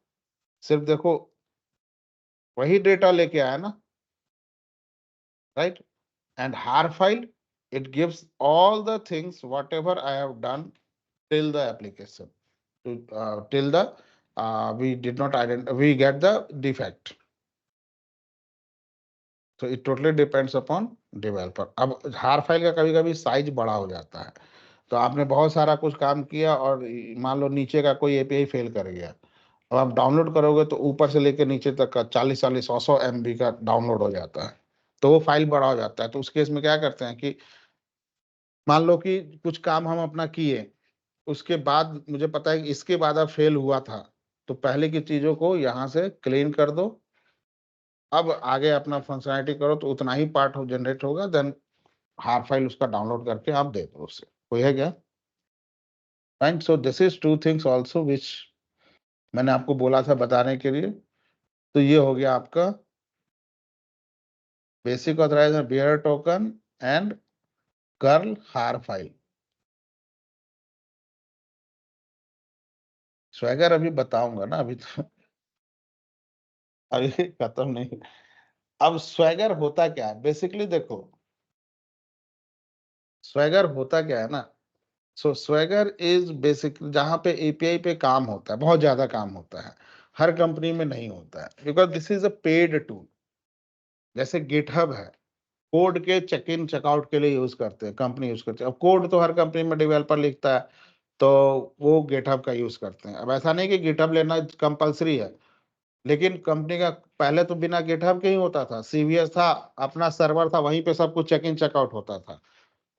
सिर्फ देखो वही data लेके आया ना, right. And हार file, it gives all the things whatever I have done till the application, till the we did not identify, we get the defect. So it totally depends upon developer. अब हार file का कभी कभी size बड़ा हो जाता है, तो आपने बहुत सारा कुछ काम किया और मान लो नीचे का कोई एपीआई फेल कर गया, अब आप डाउनलोड करोगे तो ऊपर से लेकर नीचे तक का 40-40 100 MB का डाउनलोड हो जाता है, तो वो फाइल बड़ा हो जाता है। तो उस केस में क्या करते हैं कि मान लो कि कुछ काम हम अपना किए, उसके बाद मुझे पता है कि इसके बाद अब फेल हुआ था, तो पहले की चीजों को यहाँ से क्लीन कर दो, अब आगे अपना फंक्शनैलिटी करो, तो उतना ही पार्ट जनरेट होगा, देन हार फाइल उसका डाउनलोड करके आप दे दो उससे। कोई है क्या? Fine. So this is two things also which मैंने आपको बोला था बताने के लिए। तो ये हो गया आपका basic authorization, bearer token and curl HAR file. Swagger अभी बताऊंगा ना, अभी तो अभी खत्म नहीं। अब स्वैगर होता क्या है बेसिकली, देखो स्वैगर होता क्या है ना। सो स्वैगर इज बेसिक जहां पे एपीआई पे काम होता है, बहुत ज्यादा काम होता है, हर कंपनी में नहीं होता है, because this is a paid tool. जैसे गिटहब है, कोड के चेक इन चेकआउट के लिए यूज करते हैं, कंपनी यूज करते हैं। अब कोड तो हर कंपनी में डेवलपर लिखता है, तो वो गिटहब का यूज करते हैं। अब ऐसा नहीं कि गिटहब लेना कंपलसरी है, लेकिन कंपनी का पहले तो बिना गिटहब के ही होता था, सीवीएस था, अपना सर्वर था, वहीं पे सब कुछ चेक इन चेकआउट होता था।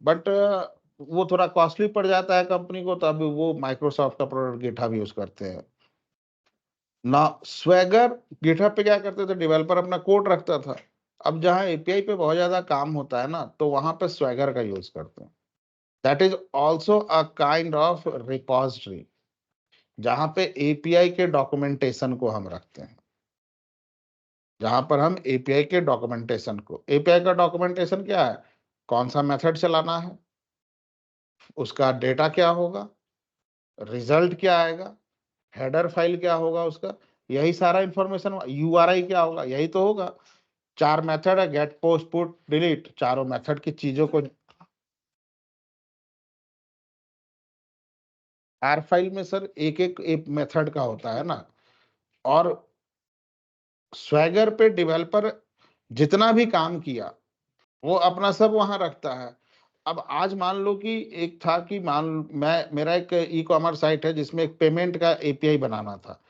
बट वो थोड़ा कॉस्टली पड़ जाता है कंपनी को, तो अभी वो माइक्रोसॉफ्ट का प्रोडक्ट गिटहब यूज करते हैं ना। स्वैगर गिटहब पे क्या करते थे, डेवलपर अपना कोड रखता था। अब जहाँ एपीआई पे बहुत ज्यादा काम होता है ना, तो वहां पे स्वैगर का यूज करते हैं। That is also a kind of repository, जहां पे एपीआई के डॉक्यूमेंटेशन को हम रखते हैं, जहां पर हम एपीआई के डॉक्यूमेंटेशन को, एपीआई का डॉक्यूमेंटेशन क्या है, कौन सा मेथड चलाना है, उसका डेटा क्या होगा, रिजल्ट क्या आएगा, हेडर फाइल क्या होगा उसका, यही सारा इंफॉर्मेशन, यूआरआई क्या होगा, यही तो होगा। चार मेथड है, गेट पोस्ट पुट डिलीट, चारों मेथड की चीजों को आर फाइल में सर एक एक मेथड का होता है ना। और स्वैगर पे डेवलपर जितना भी काम किया वो अपना सब वहां रखता है। अब आज मान लो कि एक था कि मान मैं मेरा एक ई कॉमर्स साइट है जिसमें एक पेमेंट का एपीआई बनाना था,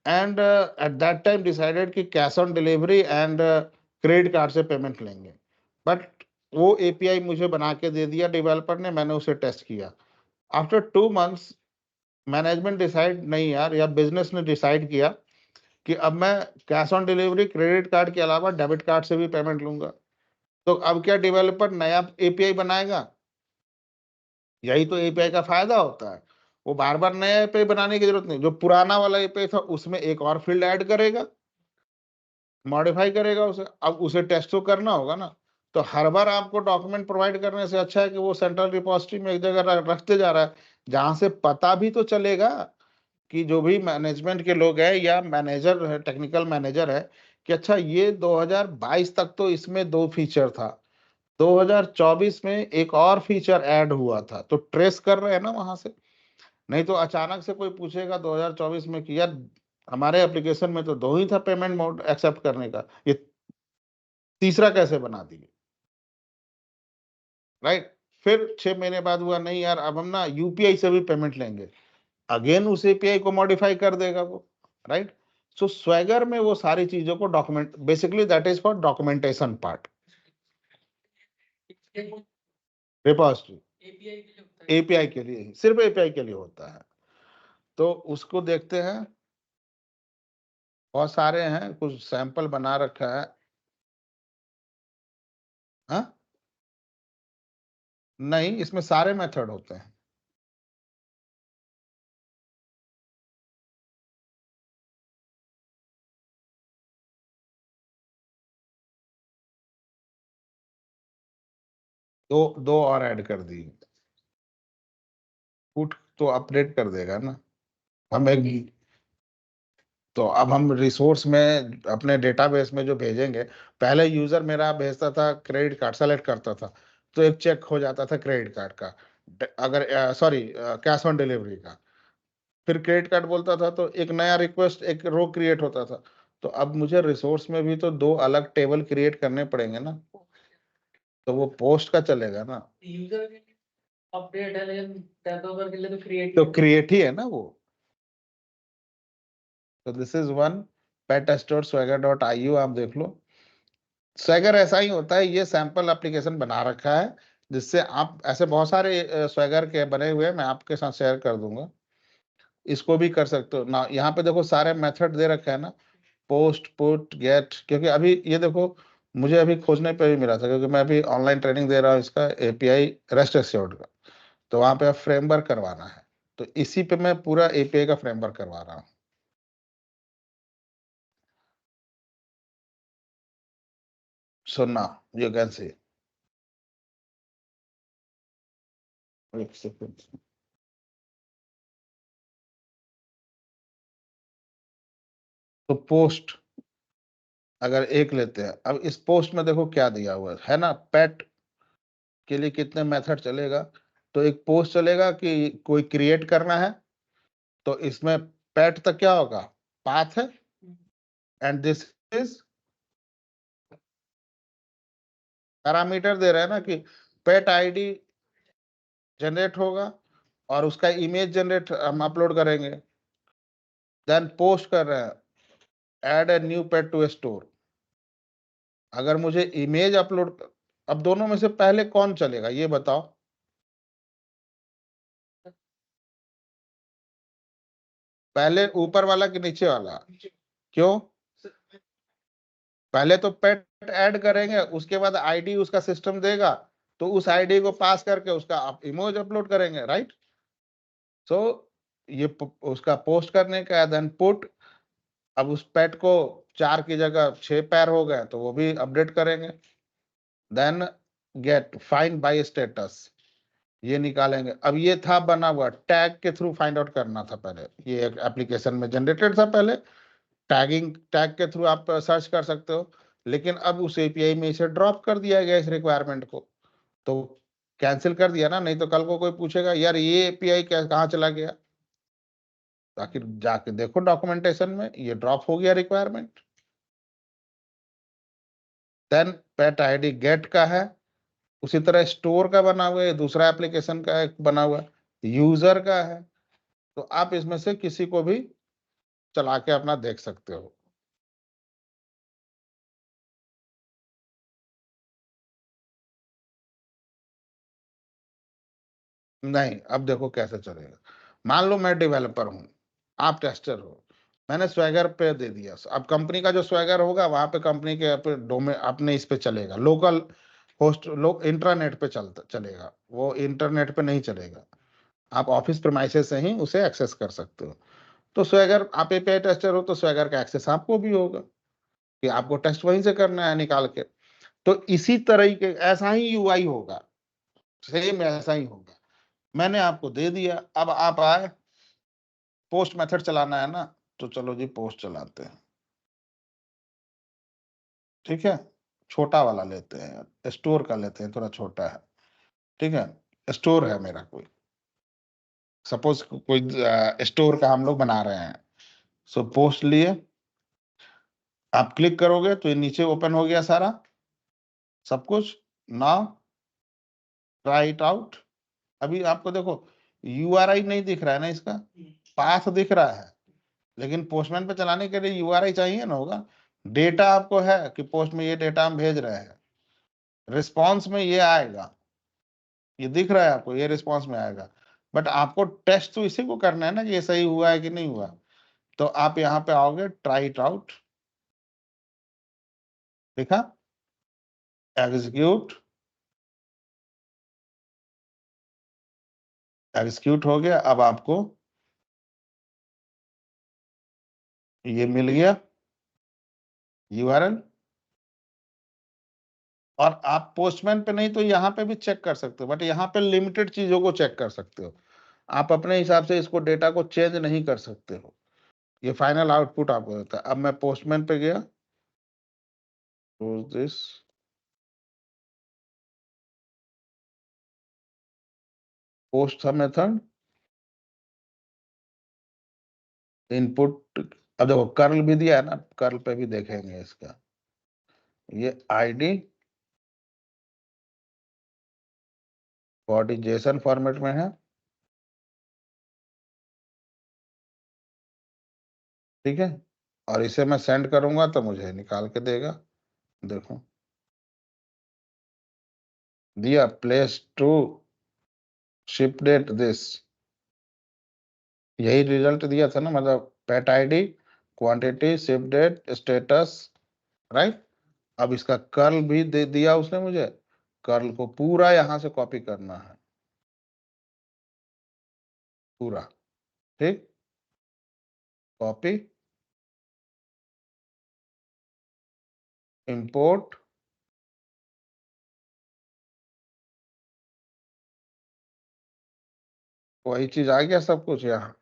and at that time decided कि cash on delivery and credit card से पेमेंट लेंगे। बट वो एपीआई मुझे बना के दे दिया डेवलपर ने, मैंने उसे टेस्ट किया। आफ्टर 2 मंथ्स मैनेजमेंट डिसाइड नहीं यार, या बिजनेस ने डिसाइड किया कि अब मैं cash on delivery credit card के अलावा डेबिट कार्ड से भी पेमेंट लूंगा। तो अब क्या डेवलपर नया एपीआई बनाएगा? यही तो एपीआई का फायदा होता है। वो बार बार नया एपीआई बनाने की जरूरत नहीं, जो पुराना वाला एपीआई था उसमें एक और फील्ड ऐड करेगा, मॉडिफाई करेगा उसे। अब उसे टेस्ट तो करना होगा ना। तो हर बार आपको डॉक्यूमेंट प्रोवाइड करने से अच्छा है कि वो सेंट्रल रिपोजिटरी में एक जगह रखते जा रहा है, जहां से पता भी तो चलेगा कि जो भी मैनेजमेंट के लोग हैं या मैनेजर है, टेक्निकल मैनेजर है, कि अच्छा ये 2022 तक तो इसमें 2 फीचर था, 2024 में एक और फीचर ऐड हुआ था, तो ट्रेस कर रहे हैं ना वहां से। नहीं तो अचानक से कोई पूछेगा 2024 में कि यार हमारे एप्लीकेशन में तो 2 ही था पेमेंट मोड एक्सेप्ट करने का, ये तीसरा कैसे बना दिए, राइट। फिर 6 महीने बाद हुआ नहीं यार अब हम ना यूपीआई से भी पेमेंट लेंगे, अगेन उस एपीआई को मॉडिफाई कर देगा वो, राइट। सो स्वैगर में वो सारी चीजों को document, basically that is for documentation part, repository API के लिए, सिर्फ एपीआई के लिए होता है। तो उसको देखते हैं, बहुत सारे हैं, कुछ सैंपल बना रखा है। हाँ नहीं, इसमें सारे मेथड होते हैं। दो दो और ऐड कर दिए, पुट तो अपडेट कर देगा ना। हम एक, तो अब हम रिसोर्स में अपने डेटाबेस में जो भेजेंगे, पहले यूजर मेरा भेजता था क्रेडिट कार्ड सेलेक्ट करता था, तो एक चेक हो जाता था क्रेडिट कार्ड का, अगर सॉरी कैश ऑन डिलीवरी का, फिर क्रेडिट कार्ड बोलता था तो एक नया रिक्वेस्ट, एक रो क्रिएट होता था। तो अब मुझे रिसोर्स में भी तो 2 अलग टेबल क्रिएट करने पड़ेंगे ना, तो वो पोस्ट का चलेगा ना, यूजर के लिए अपडेट है, लेकिन डेवलपर के लिए तो क्रिएट ही है ना वो। तो दिस इज वन pet-swagger.io, आप देख लो। स्वैगर ऐसा ही होता है, ये सैंपल एप्लीकेशन बना रखा है, जिससे आप ऐसे बहुत सारे स्वैगर के बने हुए हैं, मैं आपके साथ शेयर कर दूंगा, इसको भी कर सकते हो ना। यहाँ पे देखो सारे मेथड दे रखे हैं ना, पोस्ट, पुट, गेट, क्योंकि अभी ये देखो मुझे अभी खोजने पे भी मिला था, क्योंकि मैं अभी ऑनलाइन ट्रेनिंग दे रहा हूँ इसका एपीआई रेस्ट एश्योर्ड का, तो वहां पे फ्रेमवर्क करवाना है, तो इसी पे मैं पूरा एपीआई का फ्रेमवर्क करवा रहा हूँ। सो नाउ यू कैन सी, एक सेकंड, तो पोस्ट अगर एक लेते हैं, अब इस पोस्ट में देखो क्या दिया हुआ है ना, पेट के लिए कितने मेथड चलेगा, तो एक पोस्ट चलेगा कि कोई क्रिएट करना है, तो इसमें पेट तक क्या होगा, पाथ है, एंड दिस इज पैरामीटर दे रहे हैं ना कि पेट आईडी जनरेट होगा, और उसका इमेज जनरेट हम अपलोड करेंगे, देन पोस्ट कर रहे हैं add a new pet to store, अगर मुझे इमेज अपलोड, अब दोनों में से पहले कौन चलेगा ये बताओ, पहले ऊपर वाला कि नीचे वाला, क्यों, पहले तो पेट ऐड करेंगे, उसके बाद आईडी उसका सिस्टम देगा, तो उस आईडी को पास करके उसका इमेज अपलोड करेंगे, राइट। सो ये उसका पोस्ट करने का है, देन पुट, अब उस पेट को 4 की जगह 6 पैर हो गए, तो वो भी अपडेट करेंगे, then get find by status, ये निकालेंगे। अब ये था बना हुआ टैग के थ्रू फाइंड आउट करना था पहले, ये एक एप्लीकेशन में जनरेटेड था पहले, टैगिंग टैग के थ्रू आप सर्च कर सकते हो, लेकिन अब उस एपीआई में इसे ड्रॉप कर दिया गया इस रिक्वायरमेंट को, तो कैंसिल कर दिया ना, नहीं तो कल को कोई पूछेगा यार ये एपीआई कहाँ चला गया, ताकि जाके देखो डॉक्यूमेंटेशन में ये ड्रॉप हो गया रिक्वायरमेंट। देन पेट आईडी गेट का है, उसी तरह स्टोर का बना हुआ है, दूसरा एप्लीकेशन का एक बना हुआ है, यूजर का है, तो आप इसमें से किसी को भी चला के अपना देख सकते हो। नहीं, अब देखो कैसे चलेगा, मान लो मैं डेवलपर हूँ, आप टेस्टर हो, मैंने स्वैगर पे दे दिया, अब कंपनी का जो स्वैगर होगा वहां पे कंपनी के डोमेन अपने इस पे चलेगा, लोकल होस्ट इंटरनेट पे चलेगा, वो इंटरनेट पे नहीं चलेगा, आप ऑफिस प्रेमाइसेस से ही उसे एक्सेस कर सकते हो। तो स्वैगर, आप एपीआई टेस्टर हो तो स्वैगर का एक्सेस आपको भी होगा, कि आपको टेस्ट वहीं से करना है निकाल के, तो इसी तरह के ऐसा ही यूआई होगा, सेम ऐसा ही होगा, मैंने आपको दे दिया, अब आप आए पोस्ट मेथड चलाना है ना, तो चलो जी पोस्ट चलाते हैं, ठीक है। छोटा वाला लेते हैं, स्टोर का लेते हैं, थोड़ा छोटा है, ठीक है, स्टोर है मेरा कोई, सपोज कोई स्टोर का हम लोग बना रहे हैं। सो पोस्ट लिए, आप क्लिक करोगे तो ये नीचे ओपन हो गया सारा सब कुछ। Now try it out. अभी आपको देखो यूआरआई नहीं दिख रहा है ना, इसका पाथ दिख रहा है, लेकिन पोस्टमैन पे चलाने के लिए यूआरआई चाहिए ना, होगा। डेटा आपको है कि पोस्ट में ये डेटा हम भेज रहे हैं, रिस्पॉन्स में ये आएगा, ये दिख रहा है आपको, ये रिस्पॉन्स में आएगा। बट आपको टेस्ट तो इसी को करना है ना कि ये सही हुआ है कि नहीं हुआ। तो आप यहाँ पे आओगे, ट्राई इट आउट, देखा, एग्जीक्यूट, एग्जीक्यूट हो गया। अब आपको ये मिल गया यूआरएल, और आप पोस्टमैन पे नहीं तो यहाँ पे भी चेक कर सकते हो, बट यहाँ पे लिमिटेड चीजों को चेक कर सकते हो। आप अपने हिसाब से इसको डेटा को चेंज नहीं कर सकते हो, ये फाइनल आउटपुट आपको देता है। अब मैं पोस्टमैन पे गया, दिस पोस्ट मेथड इनपुट। अब देखो कर्ल भी दिया है ना, कर्ल पे भी देखेंगे इसका, ये आईडी बॉडी जेसन फॉर्मेट में है, ठीक है, और इसे मैं सेंड करूंगा तो मुझे निकाल के देगा। देखो दिया, place to ship date this, यही रिजल्ट दिया था ना, मतलब pet ID, quantity, ship date, status, right. अब इसका कर्ल भी दे दिया उसने मुझे, कर्ल को पूरा यहां से कॉपी करना है, पूरा, ठीक, कॉपी, इंपोर्ट, वही चीज आ गया सब कुछ यहाँ,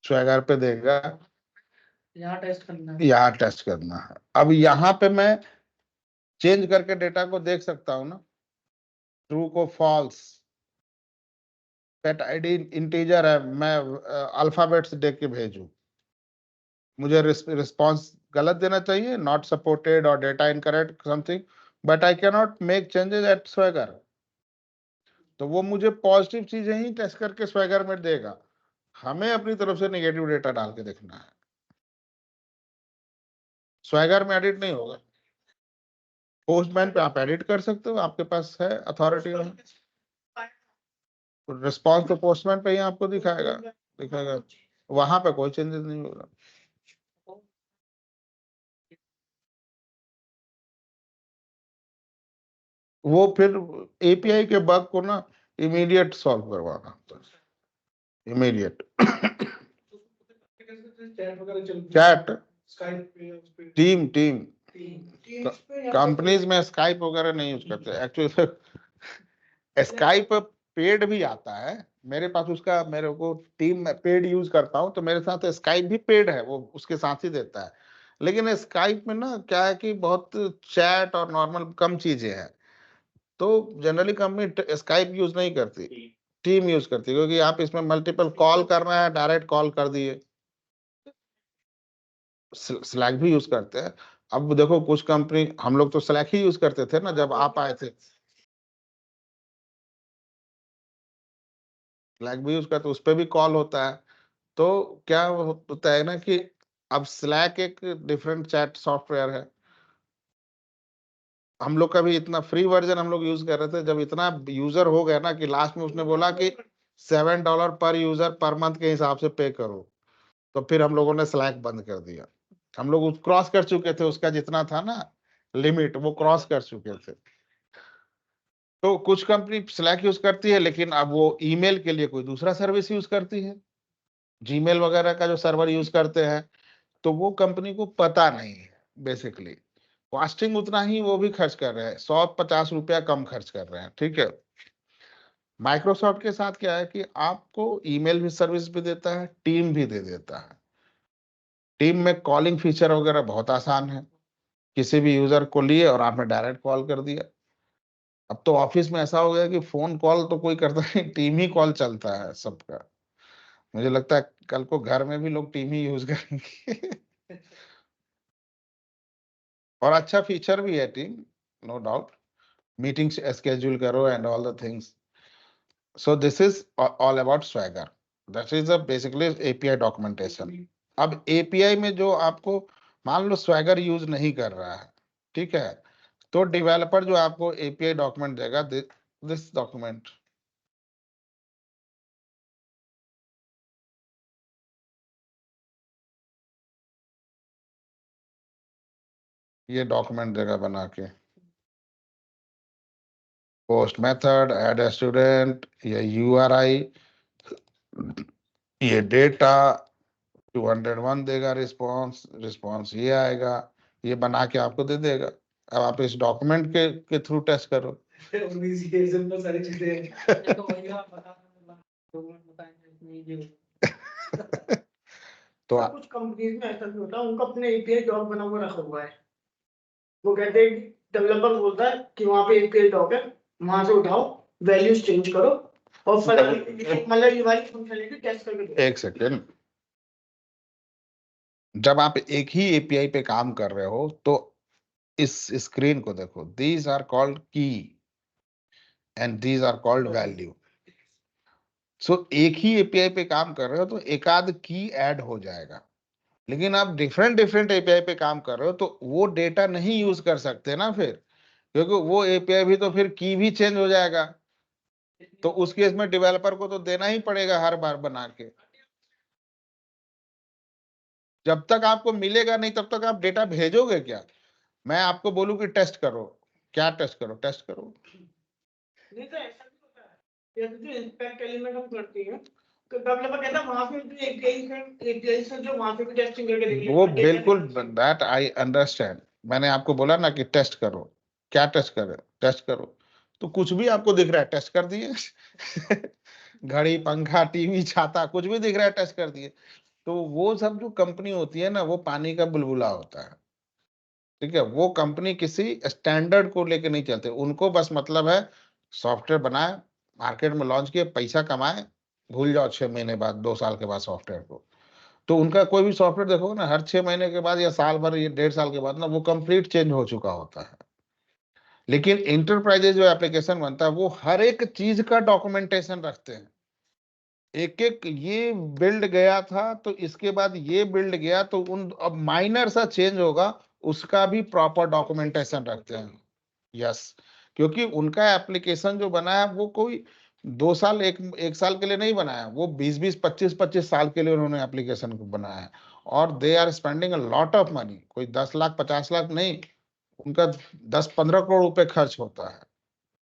स्वैगर पे देगा, यहाँ टेस्ट करना है, यहाँ टेस्ट करना है। अब यहाँ पे मैं चेंज करके डेटा को देख सकता हूँ ना, ट्रू को फॉल्स, पेट आईडी इंटीजर है, मैं अल्फाबेट्स देख के भेजू, मुझे रिस्पॉन्स गलत देना चाहिए, नॉट सपोर्टेड और data incorrect something, but I can not make changes at swagger. तो वो मुझे पॉजिटिव चीजें ही टेस्ट करके स्वैगर में देगा, हमें अपनी तरफ से नेगेटिव डेटा डाल के देखना है, स्वैगर में एडिट नहीं होगा। पोस्टमैन पे आप एडिट कर सकते हो, आपके पास है अथॉरिटी, रिस्पॉन्स तो पोस्टमैन पे ही आपको दिखाएगा, दिखाएगा, वहां पे कोई चेंजेस नहीं होगा। वो फिर एपीआई के बग को ना इमीडिएट सॉल्व करवाना होता है, immediate. Chat, team team companies में स्काइप वगैरह नहीं यूज करते एक्चुअली। स्काइप पेड भी आता है मेरे पास, उसका मेरे को टीम में पेड यूज करता हूँ, तो मेरे साथ स्काइप भी पेड है, वो उसके साथ ही देता है। लेकिन स्काइप में ना क्या है कि बहुत चैट और नॉर्मल कम चीजें हैं, तो जनरली कंपनी स्काइप यूज नहीं करती, टीम यूज करती है, क्योंकि आप इसमें मल्टीपल कॉल करना है, डायरेक्ट कॉल कर दिए। स्लैक भी यूज करते हैं। अब देखो कुछ कंपनी, हम लोग तो स्लैक ही यूज करते थे ना जब आप आए थे, स्लैक भी यूज करते, उस पर भी कॉल होता है। तो क्या होता है ना कि अब स्लैक एक डिफरेंट चैट सॉफ्टवेयर है, हम लोग का भी इतना फ्री वर्जन हम लोग यूज कर रहे थे, जब इतना यूजर हो गया ना कि लास्ट में उसने बोला कि $7 पर यूजर पर मंथ के हिसाब से पे करो, तो फिर हम लोगों ने स्लैक बंद कर दिया। हम लोग क्रॉस कर चुके थे, उसका जितना था ना लिमिट वो क्रॉस कर चुके थे। तो कुछ कंपनी स्लैक यूज करती है, लेकिन अब वो ईमेल के लिए कोई दूसरा सर्विस यूज करती है, जीमेल वगैरह का जो सर्वर यूज करते हैं, तो वो कंपनी को पता नहीं है बेसिकली, कॉस्टिंग उतना ही वो भी खर्च कर रहे हैं, 150 रुपया कम खर्च कर रहे हैं, ठीक है। माइक्रोसॉफ्ट के साथ क्या है कि आपको ईमेल भी सर्विस भी देता है, टीम भी दे देता है। टीम में कॉलिंग फीचर वगैरह बहुत आसान है, किसी भी यूजर को लिए और आपने डायरेक्ट कॉल कर दिया। अब तो ऑफिस में ऐसा हो गया कि फोन कॉल तो कोई करता नहीं, टीम ही कॉल चलता है सबका। मुझे लगता है कल को घर में भी लोग टीम ही यूज करेंगे। और अच्छा फीचर भी है team, no doubt. Meetings schedule करो and all the things. So this is all about swagger. That is basically API documentation. अब एपीआई में जो आपको, मान लो स्वैगर यूज नहीं कर रहा है, ठीक है, तो डेवलपर जो आपको एपीआई डॉक्यूमेंट देगा, दिस डॉक्यूमेंट, ये डॉक्यूमेंट देगा बना के। Post method, add a student, ये यूआरआई, ये डेटा, 201 देगा रिस्पॉन्स, रिस्पॉन्स ये आएगा, ये बना के आपको दे देगा। अब आप इस डॉक्यूमेंट के थ्रू टेस्ट करो। सारी चीजें तो कुछ कंपनीज में ऐसा भी होता है, उनका अपने एपीआई डॉक बना हुआ रखा हुआ है। वो कहते हैं, डेवलपर बोलता है कि वहाँ पे एपीआई डॉक है, वहां से उठाओ, वैल्यूज चेंज करो और मतलब ये वाली फंक्शनलिटी टेस्ट करके दो। एक सेकेंड, जब आप एक ही एपीआई पे काम कर रहे हो तो इस स्क्रीन को देखो, these are called key and these are called value. सो एक ही एपीआई पे काम कर रहे हो तो एक आध की ऐड हो जाएगा, लेकिन आप डिफरेंट डिफरेंट एपीआई पे काम कर रहे हो तो वो डेटा नहीं यूज कर सकते ना फिर, क्योंकि वो एपीआई भी तो फिर की भी चेंज हो जाएगा। तो उस केस में डेवलपर को तो देना ही पड़ेगा हर बार बना के। जब तक आपको मिलेगा नहीं तब तक आप डेटा भेजोगे क्या? मैं आपको बोलूं कि टेस्ट करो, क्या टेस्ट करो? टेस्ट करो। नहीं तो ऐसा भी होता है, जैसे जो इंस्पेक्ट एलिमेंट हम करते हैं तो डेवलपर कहता है वहां पे जो एपीआई से जो वहां पे भी टेस्टिंग करके देख वो बिल्कुल, दैट आई अंडरस्टैंड। मैंने आपको बोला ना कि टेस्ट करो, क्या टेस्ट करो? टेस्ट करो। तो कुछ भी आपको दिख रहा है टेस्ट कर दिए। घड़ी, पंखा, टीवी, छाता, कुछ भी दिख रहा है टेस्ट कर दिए। तो वो सब जो कंपनी होती है ना, वो पानी का बुलबुला होता है, ठीक है। वो कंपनी किसी स्टैंडर्ड को लेके नहीं चलते, उनको बस मतलब है सॉफ्टवेयर बनाए, मार्केट में लॉन्च किए, पैसा कमाए, भूल जाओ 6 महीने बाद, 2 साल के बाद सॉफ्टवेयर को। तो उनका कोई भी सॉफ्टवेयर देखोगे ना, हर 6 महीने के बाद या साल भर या 1.5 साल के बाद ना वो कंप्लीट चेंज हो चुका होता है। लेकिन इंटरप्राइजेज जो एप्लीकेशन बनता है वो हर एक चीज का डॉक्यूमेंटेशन रखते हैं। एक एक, ये बिल्ड गया था तो इसके बाद ये बिल्ड गया तो उन, अब माइनर सा चेंज होगा, उसका भी प्रॉपर डॉक्यूमेंटेशन रखते हैं। यस, क्योंकि उनका एप्लीकेशन जो बना है वो कोई 2 साल, एक साल के लिए नहीं बनाया, वो 20-20, 25-25 साल के लिए उन्होंने एप्लीकेशन को बनाया है। और they are spending a lot of money, कोई 10 लाख 50 लाख नहीं, उनका 10-15 करोड़ रुपए खर्च होता है।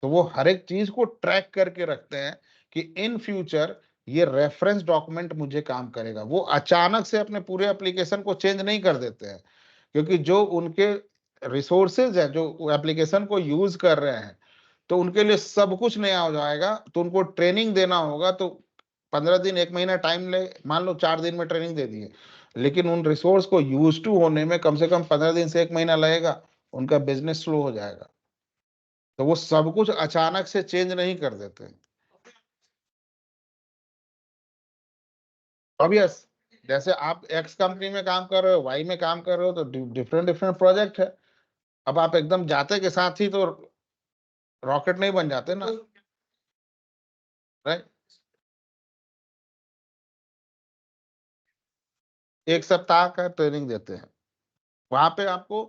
तो वो हर एक चीज को ट्रैक करके रखते हैं कि इन फ्यूचर ये रेफरेंस डॉक्यूमेंट मुझे काम करेगा। वो अचानक से अपने पूरे एप्लीकेशन को चेंज नहीं कर देते हैं, क्योंकि जो उनके रिसोर्सेज है जो एप्लीकेशन को यूज कर रहे हैं, तो उनके लिए सब कुछ नया हो जाएगा, तो उनको ट्रेनिंग देना होगा। तो 15 दिन 1 महीना टाइम ले, मान लो 4 दिन में ट्रेनिंग दे दिए, लेकिन उन रिसोर्स को यूज टू होने में कम से कम 15 दिन से 1 महीना लगेगा, उनका बिजनेस स्लो हो जाएगा। तो वो सब कुछ अचानक से चेंज नहीं कर देते। अब यस, जैसे आप एक्स कंपनी में काम कर रहे हो, वाई में काम कर रहे हो, तो डिफरेंट डिफरेंट प्रोजेक्ट है। अब आप एकदम जाते के साथ ही तो रॉकेट नहीं बन जाते ना, राइट? 1 सप्ताह का ट्रेनिंग देते हैं, वहां पे आपको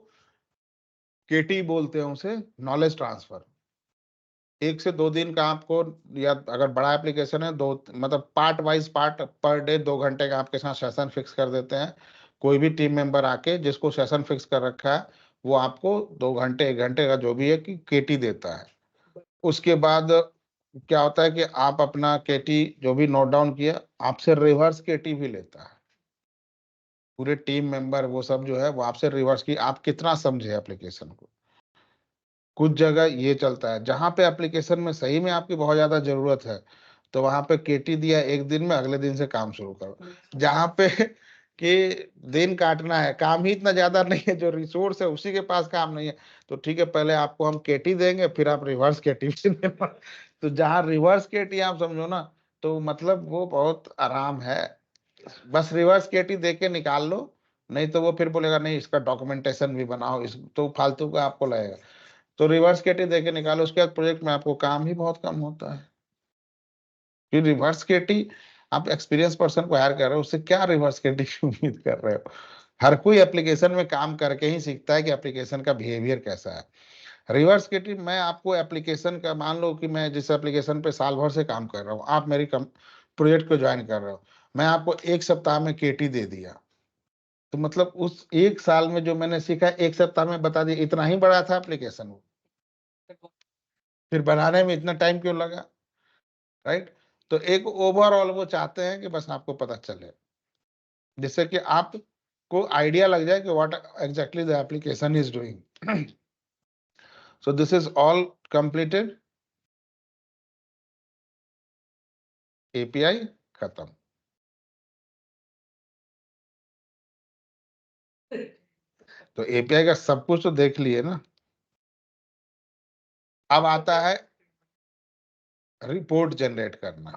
केटी बोलते हैं उसे, नॉलेज ट्रांसफर। 1 से 2 दिन का आपको, या अगर बड़ा एप्लीकेशन है, दो मतलब part wise part, per day 2 घंटे का आपके साथ सेशन फिक्स कर देते हैं। कोई भी टीम मेंबर आके जिसको सेशन फिक्स कर रखा है, वो आपको 2 घंटे 1 घंटे का जो भी है कि केटी देता है। उसके बाद क्या होता है कि आप अपना केटी जो भी नोट डाउन किया, आपसे रिवर्स केटी भी लेता है। पूरे टीम मेंबर वो सब जो है वो आपसे रिवर्स की आप कितना समझे एप्लीकेशन को। कुछ जगह ये चलता है, जहां पे एप्लीकेशन में सही में आपकी बहुत ज्यादा जरूरत है तो वहां पे केटी दिया, एक दिन में अगले दिन से काम शुरू करो। जहां पे कि दिन काटना है, काम ही इतना ज्यादा नहीं है, जो रिसोर्स है उसी के पास काम नहीं है, तो ठीक है पहले आपको हम केटी देंगे, फिर आप रिवर्स केटी भी देना। तो जहां रिवर्स केटी आप समझो ना, तो मतलब वो बहुत आराम है, बस रिवर्स केटी दे के निकाल लो। नहीं तो वो फिर बोलेगा नहीं इसका डॉक्यूमेंटेशन भी बनाओ, इस तो फालतू का आपको लगेगा। तो रिवर्स केटी दे के निकालो, उसके बाद प्रोजेक्ट में आपको काम ही बहुत कम होता है। फिर रिवर्स केटी, आप एक्सपीरियंस पर्सन को हायर कर रहे हो, उससे क्या रिवर्स केटी की उम्मीद कर रहे हो? हर कोई एप्लीकेशन में काम करके ही सीखता है कि एप्लीकेशन का बिहेवियर कैसा है। रिवर्स केटी, मैं आपको एप्लीकेशन का, मान लो कि मैं जिस एप्लीकेशन पे साल भर से काम कर रहा हूँ, आप मेरी प्रोजेक्ट को ज्वाइन कर रहे हो, मैं आपको एक सप्ताह में केटी दे दिया, तो मतलब उस एक साल में जो मैंने सीखा, एक सप्ताह में बता दिया, इतना ही बड़ा था एप्लीकेशन वो, फिर बनाने में इतना टाइम क्यों लगा? राइट। तो एक ओवरऑल वो चाहते हैं कि बस आपको पता चले, जिससे कि आपको आइडिया लग जाए कि what exactly the application is doing. So this is all completed, API खत्म। तो एपीआई का सब कुछ तो देख लिए ना। अब आता है रिपोर्ट जनरेट करना,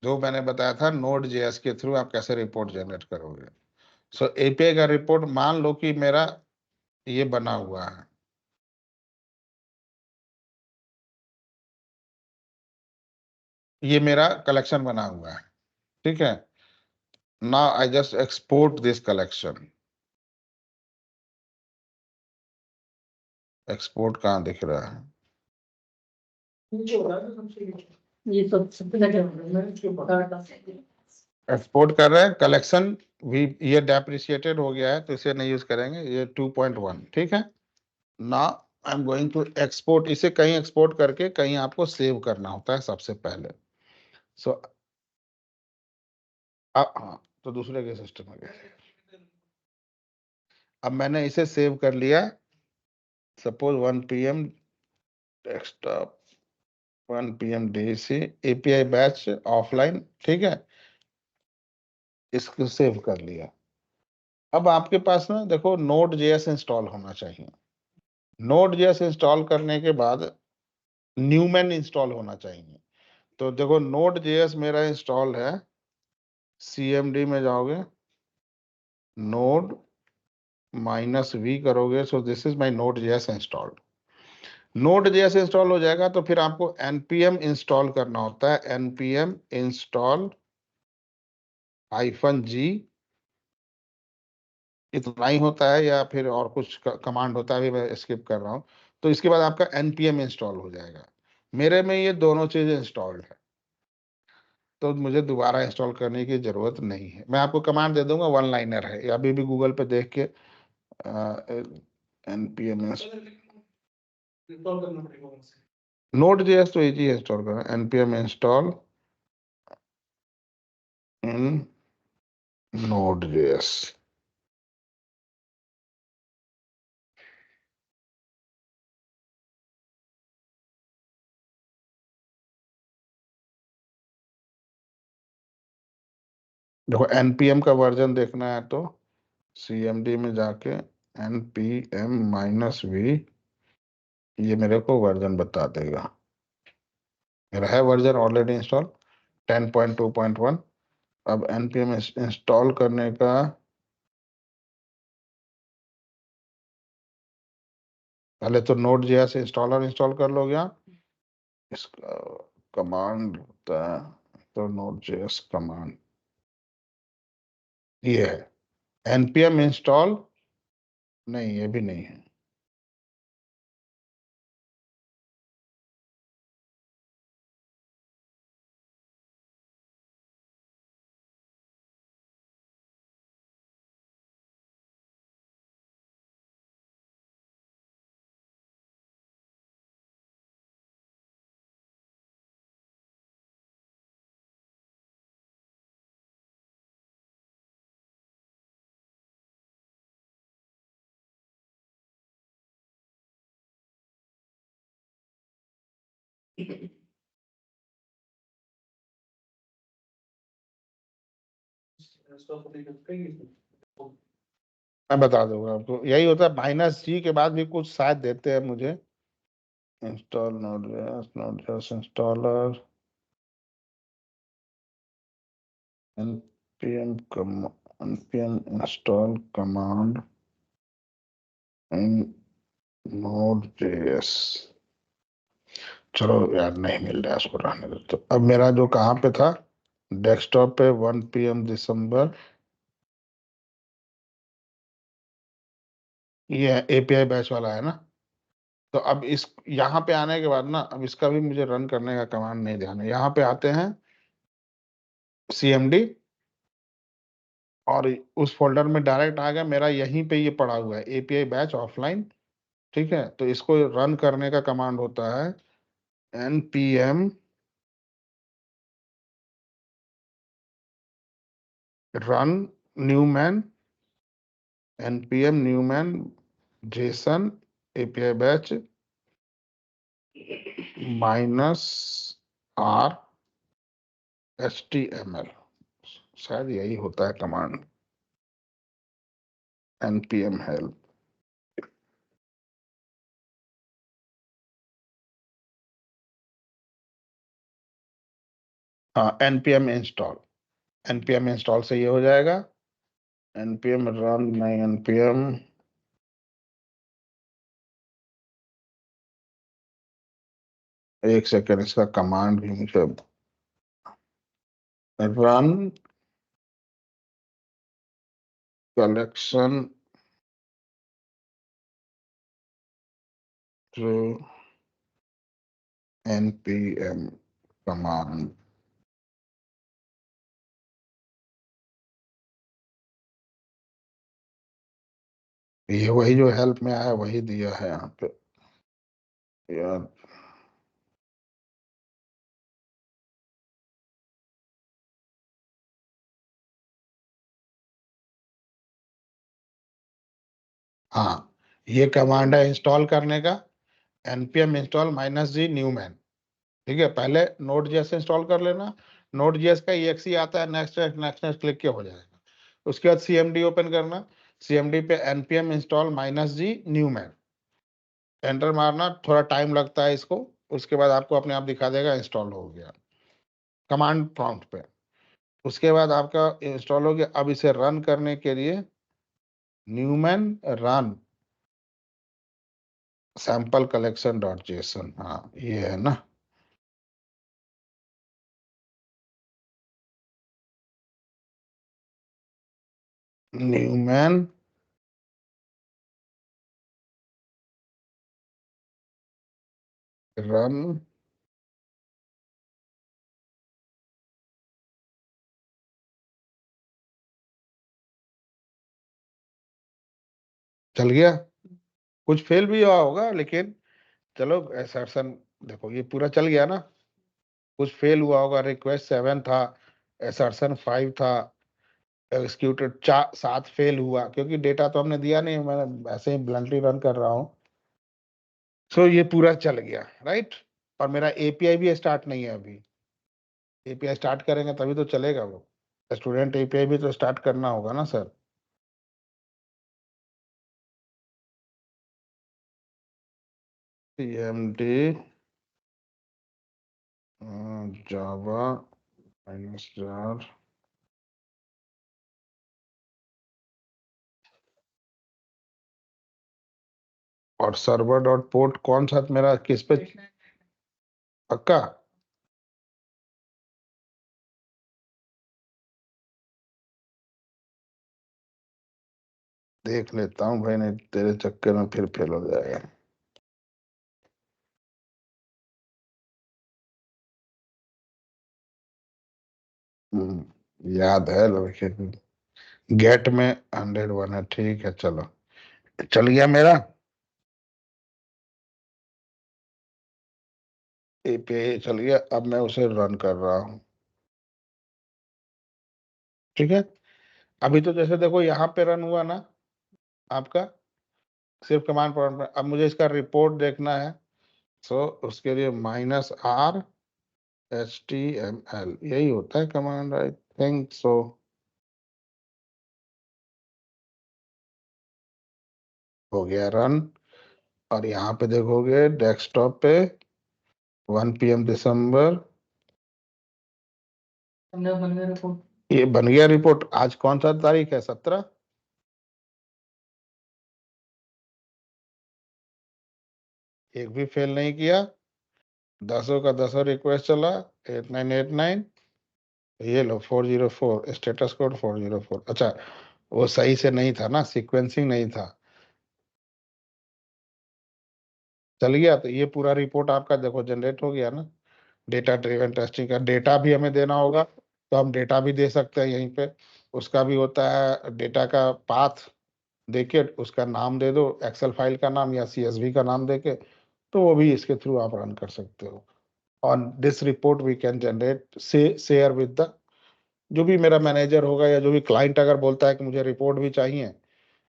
जो मैंने बताया था नोड जेएस के थ्रू आप कैसे रिपोर्ट जनरेट करोगे। सो एपीआई का रिपोर्ट, मान लो कि मेरा ये बना हुआ है, ये मेरा कलेक्शन बना हुआ है, ठीक है। Now I just export this collection. Export कहाँ दिख रहा है? नीचे हो रहा है तो सबसे नीचे, ये सब सबसे लगे हुए हैं, मैं इसके ऊपर एक्सपोर्ट कर रहे हैं कलेक्शन भी, ये डेप्रिशिएटेड हो गया है तो इसे नहीं यूज करेंगे, ये 2.1, ठीक है। Now I am going to export, इसे कहीं एक्सपोर्ट करके कहीं आपको सेव करना होता है सबसे पहले। सो हाँ, तो दूसरे के सिस्टम में गए। अब मैंने इसे सेव कर लिया, suppose 1 PM desktop, 1 PM DC, API batch offline, ठीक है, इसको सेव कर लिया। अब आपके पास ना देखो नोड जेएस इंस्टॉल होना चाहिए। नोड जेएस इंस्टॉल करने के बाद न्यूमैन इंस्टॉल होना चाहिए। तो देखो नोड जेएस मेरा इंस्टॉल है, सीएमडी में जाओगे, नोड -v करोगे, सो this is my node JS installed. Node JS install हो जाएगा तो फिर आपको npm इंस्टॉल करना होता है, npm इंस्टॉल -g, इतना ही होता है, या फिर और कुछ कमांड होता है, अभी मैं स्किप कर रहा हूँ। तो इसके बाद आपका npm इंस्टॉल हो जाएगा। मेरे में ये दोनों चीजें इंस्टॉल्ड है, तो मुझे दोबारा इंस्टॉल करने की जरूरत नहीं है। मैं आपको कमांड दे दूंगा, वन लाइनर है, अभी भी गूगल पे देख के npm नोड जेएस तो इजी है इंस्टॉल करना, npm इंस्टॉल इन नोड जेएस। देखो npm का वर्जन देखना है तो cmd में जाके npm-v, ये मेरे को वर्जन बता देगा। मेरा है वर्जन ऑलरेडी इंस्टॉल 10.2.1। अब npm इंस्टॉल करने का, पहले तो नोड जेएस इंस्टॉलर इंस्टॉल कर लोगे आप, इसका कमांड होता है, तो नोड जेएस कमांड ये है, npm इंस्टॉल, नहीं ये भी नहीं है। मैं बता दूंगा आपको, यही होता है। -G के बाद भी कुछ शायद देते हैं मुझे। Install Node.js installer npm install command in Node.js। चलो यार, नहीं मिल रहा है, इसको रहने दो। तो अब मेरा जो कहाँ पे था, डेस्कटॉप पे 1 PM दिसंबर, ये एपीआई बैच वाला है ना। तो अब इस यहाँ पे आने के बाद ना, अब इसका भी मुझे रन करने का कमांड नहीं ध्यान है। यहाँ पे आते हैं cmd, और उस फोल्डर में डायरेक्ट आ गया मेरा, यहीं पे ये पड़ा हुआ है एपीआई बैच ऑफलाइन। ठीक है, तो इसको रन करने का कमांड होता है npm run newman, npm newman json api batch -r html। शायद यही होता है कमांड, npm help। हाँ, npm इंस्टॉल से ये हो जाएगा। npm run, नहीं npm, एक सेकेंड, इसका कमांड भी मुझे, run collection through npm command. ये वही जो हेल्प में आया वही दिया है यहाँ पे यार। हाँ, ये कमांड है इंस्टॉल करने का, npm इंस्टॉल -g न्यूमैन। ठीक है, पहले Node.js इंस्टॉल कर लेना। Node.js का exe आता है, नेक्स्ट नेक्स्ट नेक्स्ट क्लिक किया हो जाएगा। उसके बाद cmd ओपन करना, cmd पे npm install -g Newman, enter मारना। थोड़ा टाइम लगता है इसको, उसके बाद आपको अपने आप दिखा देगा इंस्टॉल हो गया कमांड प्रॉम्प्ट पे। उसके बाद आपका इंस्टॉल हो गया। अब इसे रन करने के लिए Newman run sample collection dot JSON, हाँ ये है ना। न्यूमैन रन चल गया। कुछ फेल भी हुआ होगा, लेकिन चलो एसर्शन, देखो ये पूरा चल गया ना। कुछ फेल हुआ होगा, रिक्वेस्ट 7 था, एसर्शन 5 था, एग्जीक्यूटेड 7 फेल हुआ, क्योंकि डेटा तो हमने दिया नहीं, मैं ऐसे ही ब्लंटली रन कर रहा हूँ। सो ये पूरा चल गया, राइट। और मेरा एपीआई भी स्टार्ट नहीं है अभी। एपीआई स्टार्ट करेंगे तभी तो चलेगा वो। स्टूडेंट एपीआई भी तो स्टार्ट करना होगा ना सर। cmd जावा -jar, और सर्वर डॉट पोर्ट कौन सा मेरा, किस पे पक्का। देख लेता हूँ भाई, नहीं तेरे चक्कर में फिर फेल हो जाएगा। याद है, लेकिन गेट में 101 है। ठीक है, चलो चल गया मेरा एपीआई, चल गया। अब मैं उसे रन कर रहा हूँ। ठीक है, अभी तो जैसे देखो यहाँ पे रन हुआ ना आपका, सिर्फ कमांड प्रॉम्प्ट में। अब मुझे इसका रिपोर्ट देखना है, सो उसके लिए -R HTML यही होता है कमांड, आई थिंक सो। हो गया रन, और यहाँ पे देखोगे डेस्कटॉप पे 1 PM दिसंबर, बन गया रिपोर्ट। ये बन गया रिपोर्ट। आज कौन सा तारीख है? 17। एक भी फेल नहीं किया, 10 का 10 रिक्वेस्ट चला, 8989। ये लो 404, स्टेटस कोड 404। अच्छा, वो सही से नहीं था ना, सीक्वेंसिंग नहीं था, चल गया। तो ये पूरा रिपोर्ट आपका देखो जनरेट हो गया ना। डेटा ड्रिवन टेस्टिंग का डेटा भी हमें देना होगा, तो हम डेटा भी दे सकते हैं यहीं पे। उसका भी होता है डेटा का पाथ देके, उसका नाम दे दो, एक्सेल फाइल का नाम या CSV का नाम देके, तो वो भी इसके थ्रू आप रन कर सकते हो। On this report we can generate share with the, जो भी मेरा मैनेजर होगा या जो भी क्लाइंट अगर बोलता है कि मुझे रिपोर्ट भी चाहिए,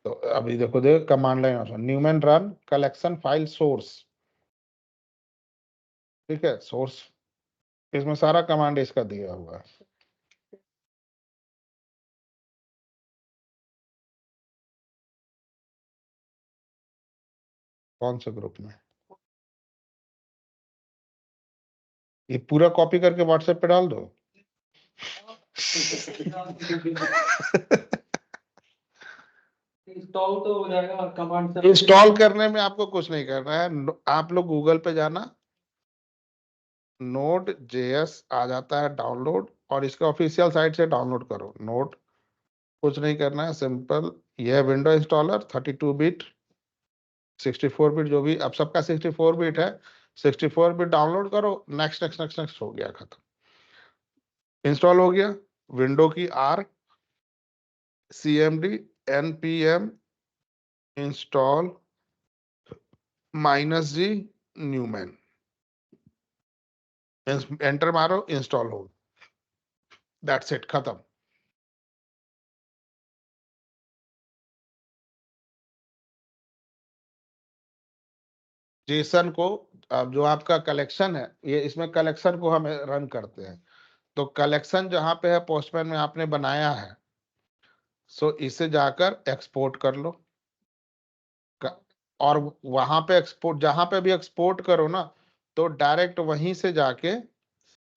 तो अभी देखो command line option, Newman run collection file source. ठीक है, सोर्स, इसमें सारा कमांड इसका दिया हुआ है। कौन से ग्रुप में? ये पूरा कॉपी करके व्हाट्सएप पे डाल दो। इंस्टॉल तो हो जाएगा कमांड से। इंस्टॉल करने में आपको कुछ नहीं करना है, आप लोग गूगल पे जाना, Node.js आ जाता है डाउनलोड, और इसका ऑफिशियल साइट से डाउनलोड करो नोड। कुछ नहीं करना है, सिंपल। यह विंडो इंस्टॉलर 32 बिट 64 बिट, जो भी अब सबका 64 बिट है, 64 बिट डाउनलोड करो, नेक्स्ट नेक्स्ट नेक्स्ट नेक्स्ट, हो गया खत्म, इंस्टॉल हो गया। विंडो की R CMD npm install -G Newman, enter मारो, इंस्टॉल हो, दैट्स इट, खत्म। जेसन को, अब जो आपका कलेक्शन है, ये इसमें कलेक्शन को हम रन करते हैं, तो कलेक्शन जहां पे है पोस्टमैन में आपने बनाया है, सो इसे जाकर एक्सपोर्ट कर लो। और वहां पे एक्सपोर्ट, जहां पे भी एक्सपोर्ट करो ना, तो डायरेक्ट वहीं से जाके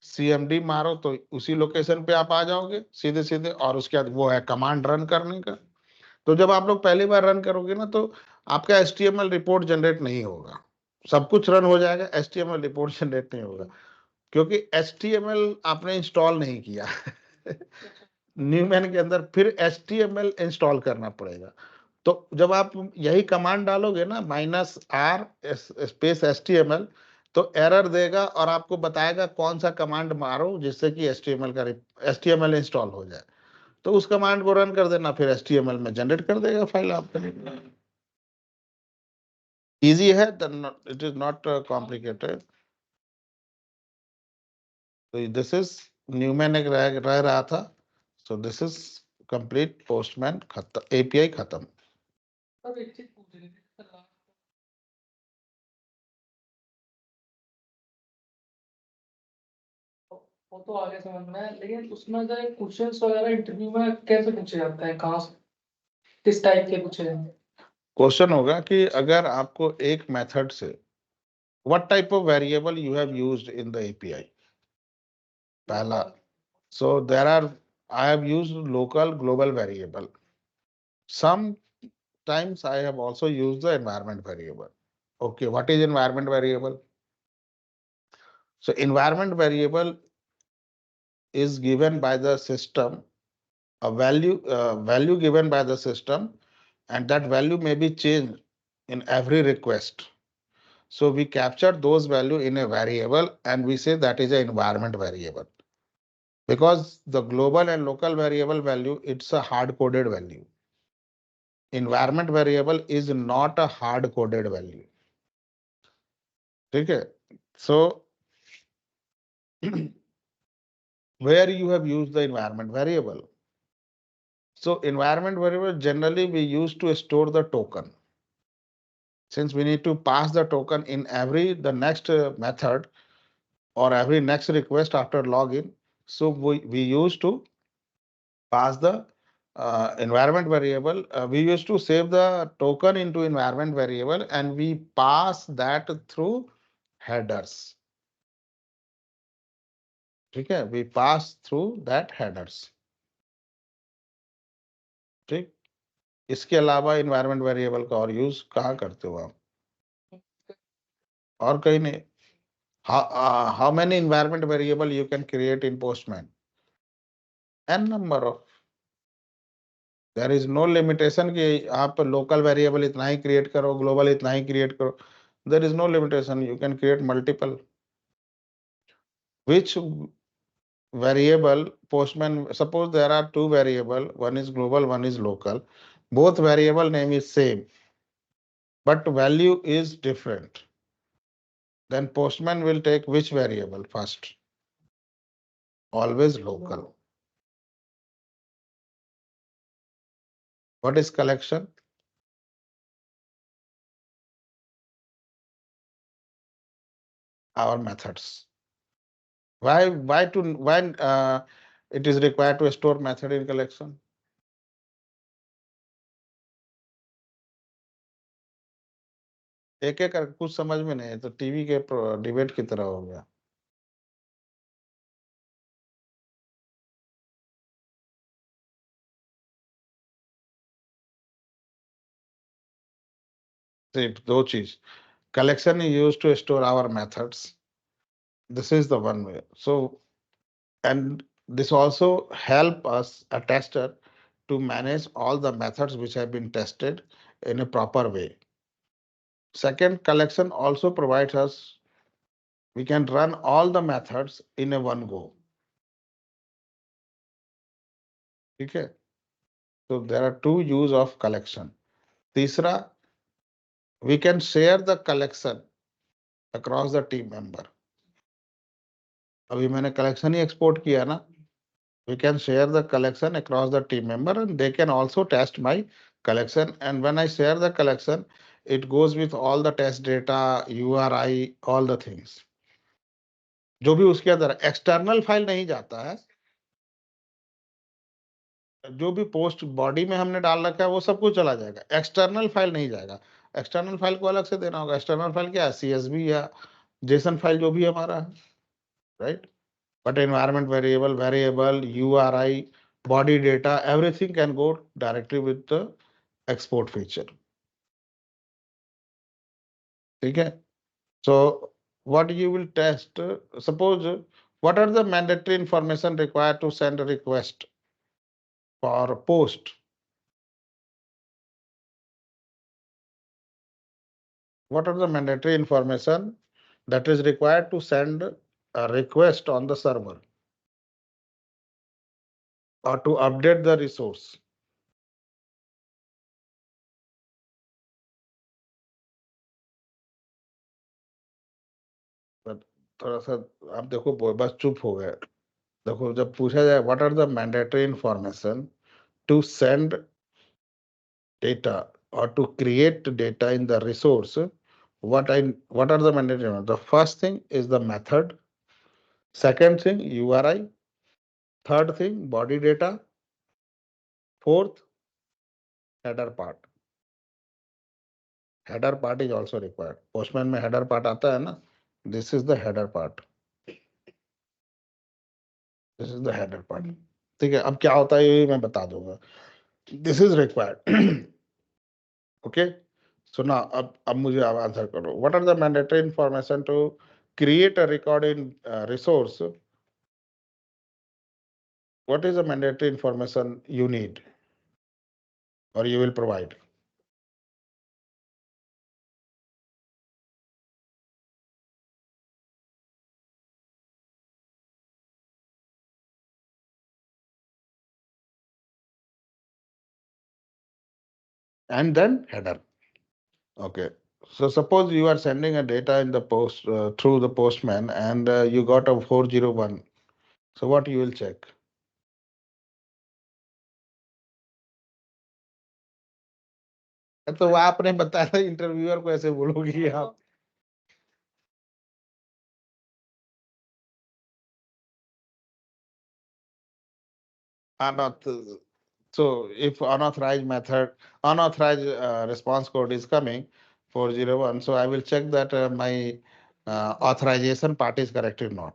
CMD मारो, तो उसी लोकेशन पे आप आ जाओगे सीधे सीधे, और उसके बाद वो है कमांड रन करने का। तो जब आप लोग पहली बार रन करोगे ना, तो आपका HTML रिपोर्ट जनरेट नहीं होगा, सब कुछ रन हो जाएगा, HTML रिपोर्ट जनरेट नहीं होगा, क्योंकि HTML आपने इंस्टॉल नहीं किया। न्यूमैन के अंदर फिर HTML इंस्टॉल करना पड़ेगा। तो जब आप यही कमांड डालोगे ना, -R स्पेस HTML, तो एरर देगा और आपको बताएगा कौन सा कमांड मारो जिससे कि HTML इंस्टॉल हो जाए। तो उस कमांड को रन कर देना, फिर HTML में जनरेट कर देगा फाइल आपके लिए। इजी है, इट इज नॉट कॉम्प्लिकेटेड। तो दिस इज न्यूमैन एक रह रहा था, सो दिस इज कंप्लीट, पोस्टमैन खत्म, API खत्म। अब एक चीज पूछ रही थी सर, वो तो आगे समझ में है, लेकिन उसमें जो क्वेश्चंस वगैरह इंटरव्यू में कैसे पूछे जाते हैं, कहाँ से, किस टाइप के पूछे जाते हैं? क्वेश्चन होगा कि अगर आपको एक मेथड से, what type of variable you have used in the API, पहला। So there are, I have used local global variable, sometimes I have also used the environment variable. Okay, what is environment variable? So environment variable is given by the system, a value given by the system, and that value may be changed in every request. So we capture those value in a variable and we say that is an environment variable, because the global and local variable value, it's a hard coded value. Environment variable is not a hard coded value. ठीक है, so where you have used the environment variable. So environment variable generally we use to store the token. since we need to pass the token in the next method or every next request after login, so we used to pass the environment variable. We used to save the token into environment variable and we pass that through headers. ठीक है, we pass through that headers. ठीक, इसके अलावा environment variable का और use कहाँ करते हो आप? और कहीं नहीं. How many environment variable you can create in Postman? N number of. There is no limitation कि आप local variable इतना ही create करो, global इतना ही create करो. There is no limitation. You can create multiple. Which variable Postman? Suppose there are two variable. One is global, one is local. Both variable name is same, but value is different. Then Postman will take which variable first? Always local. What is collection? Our methods. Why it is required to store method in collection? एक एक कर कुछ समझ में नहीं है तो TV के डिबेट की तरह हो गया. सिर्फ दो चीज. Collection is used to store our methods. This is the one way. So, and this also help us, a tester, to manage all the methods which have been tested in a proper way. Second, collection also provides us, we can run all the methods in a one go. Okay. So there are two use of collection. तीसरा, we can share the collection across the team member. अभी मैंने collection ही export किया ना. We can share the collection across the team member and they can also test my collection. And when I share the collection, it goes with all the test data, URI, all the things. जो भी उसके अंदर external file नहीं जाता है, जो भी post body में हमने डाल रखा है वो सब कुछ चला जाएगा, एक्सटर्नल फाइल नहीं जाएगा. एक्सटर्नल फाइल को अलग से देना होगा. एक्सटर्नल फाइल क्या है? CSV या जेसन फाइल जो भी हमारा है, right. But environment variable, URI, body data, everything can go directly with the export feature. Okay. So what you will test, suppose what are the mandatory information required to send a request for a post? What are the mandatory information that is required to send a request on the server or to update the resource? थोड़ा सा आप देखो बस चुप हो गए. देखो जब पूछा जाए what are the mandatory information to send data or to create data in the resource, what are the mandatory? The first thing is the method, second thing URI, third thing body data, fourth header part. Header part is also required. Postman में header part आता है ना. This is the header part. This is the header part. ठीक है. अब क्या होता है ये मैं बता दूंगा. This is required. Okay. So now अब मुझे आंसर करो. What are the mandatory information to create a record in resource? What is the mandatory information you need or you will provide? And then header. Okay. So suppose you are sending a data in the post through the postman and you got a 401. So what you will check? तो वो आपने बताया interviewer को ऐसे बोलोगी आप? Unauthorized. So if unauthorized response code is coming 401, so I will check that my authorization part is correct or not.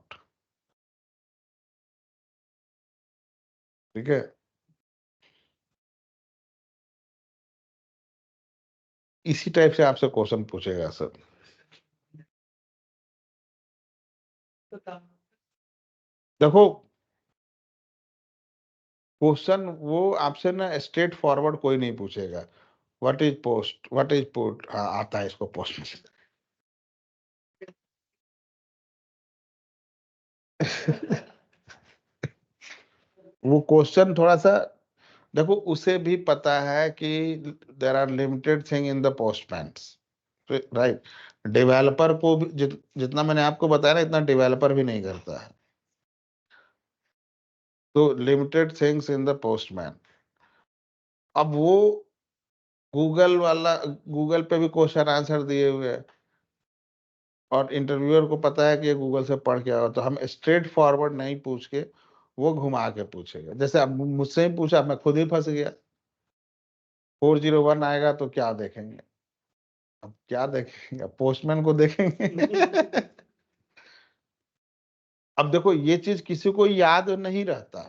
ठीक है, इसी टाइप से आपसे क्वेश्चन पूछेगा सर। देखो क्वेश्चन वो आपसे ना स्ट्रेट फॉरवर्ड कोई नहीं पूछेगा। What is post, what is put, आता है इसको पोस्ट में। वो क्वेश्चन थोड़ा सा, देखो उसे भी पता है कि there are limited thing in the postmans, right. Developer को भी जितना मैंने आपको बताया ना, इतना डेवलपर भी नहीं करता है। तो limited things in the postman. अब वो गूगल पे भी क्वेश्चन आंसर दिए हुए हैं, और इंटरव्यूअर को पता है कि ये गूगल से पढ़ के आया, तो हम स्ट्रेट फॉरवर्ड नहीं पूछ के वो घुमा के पूछेगा। जैसे अब मुझसे ही पूछा, मैं खुद ही फंस गया। 401 आएगा तो क्या देखेंगे? अब क्या देखेंगे? पोस्टमैन को देखेंगे। अब देखो ये चीज किसी को याद नहीं रहता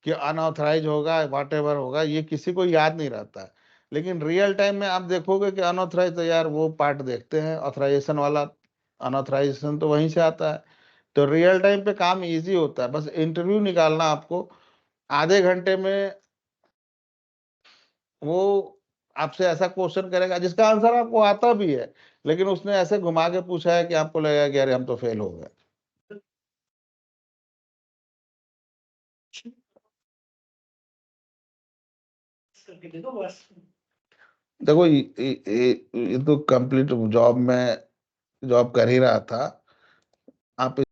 कि अनऑथराइज होगा, व्हाटएवर होगा, ये किसी को याद नहीं रहता। लेकिन रियल टाइम में आप देखोगे कि अनऑथराइज, तो यार वो पार्ट देखते हैं, ऑथराइजेशन वाला अनऑथराइजेशन तो वहीं से आता है। तो रियल टाइम पे काम इजी होता है, बस इंटरव्यू निकालना आपको। आधे घंटे में वो आपसे ऐसा क्वेश्चन करेगा जिसका आंसर आपको आता भी है, लेकिन उसने ऐसे घुमा के पूछा है कि आपको लगेगा कि अरे हम तो फेल हो गए। देखो ये तो कंप्लीट जॉब में जॉब कर ही रहा था। आप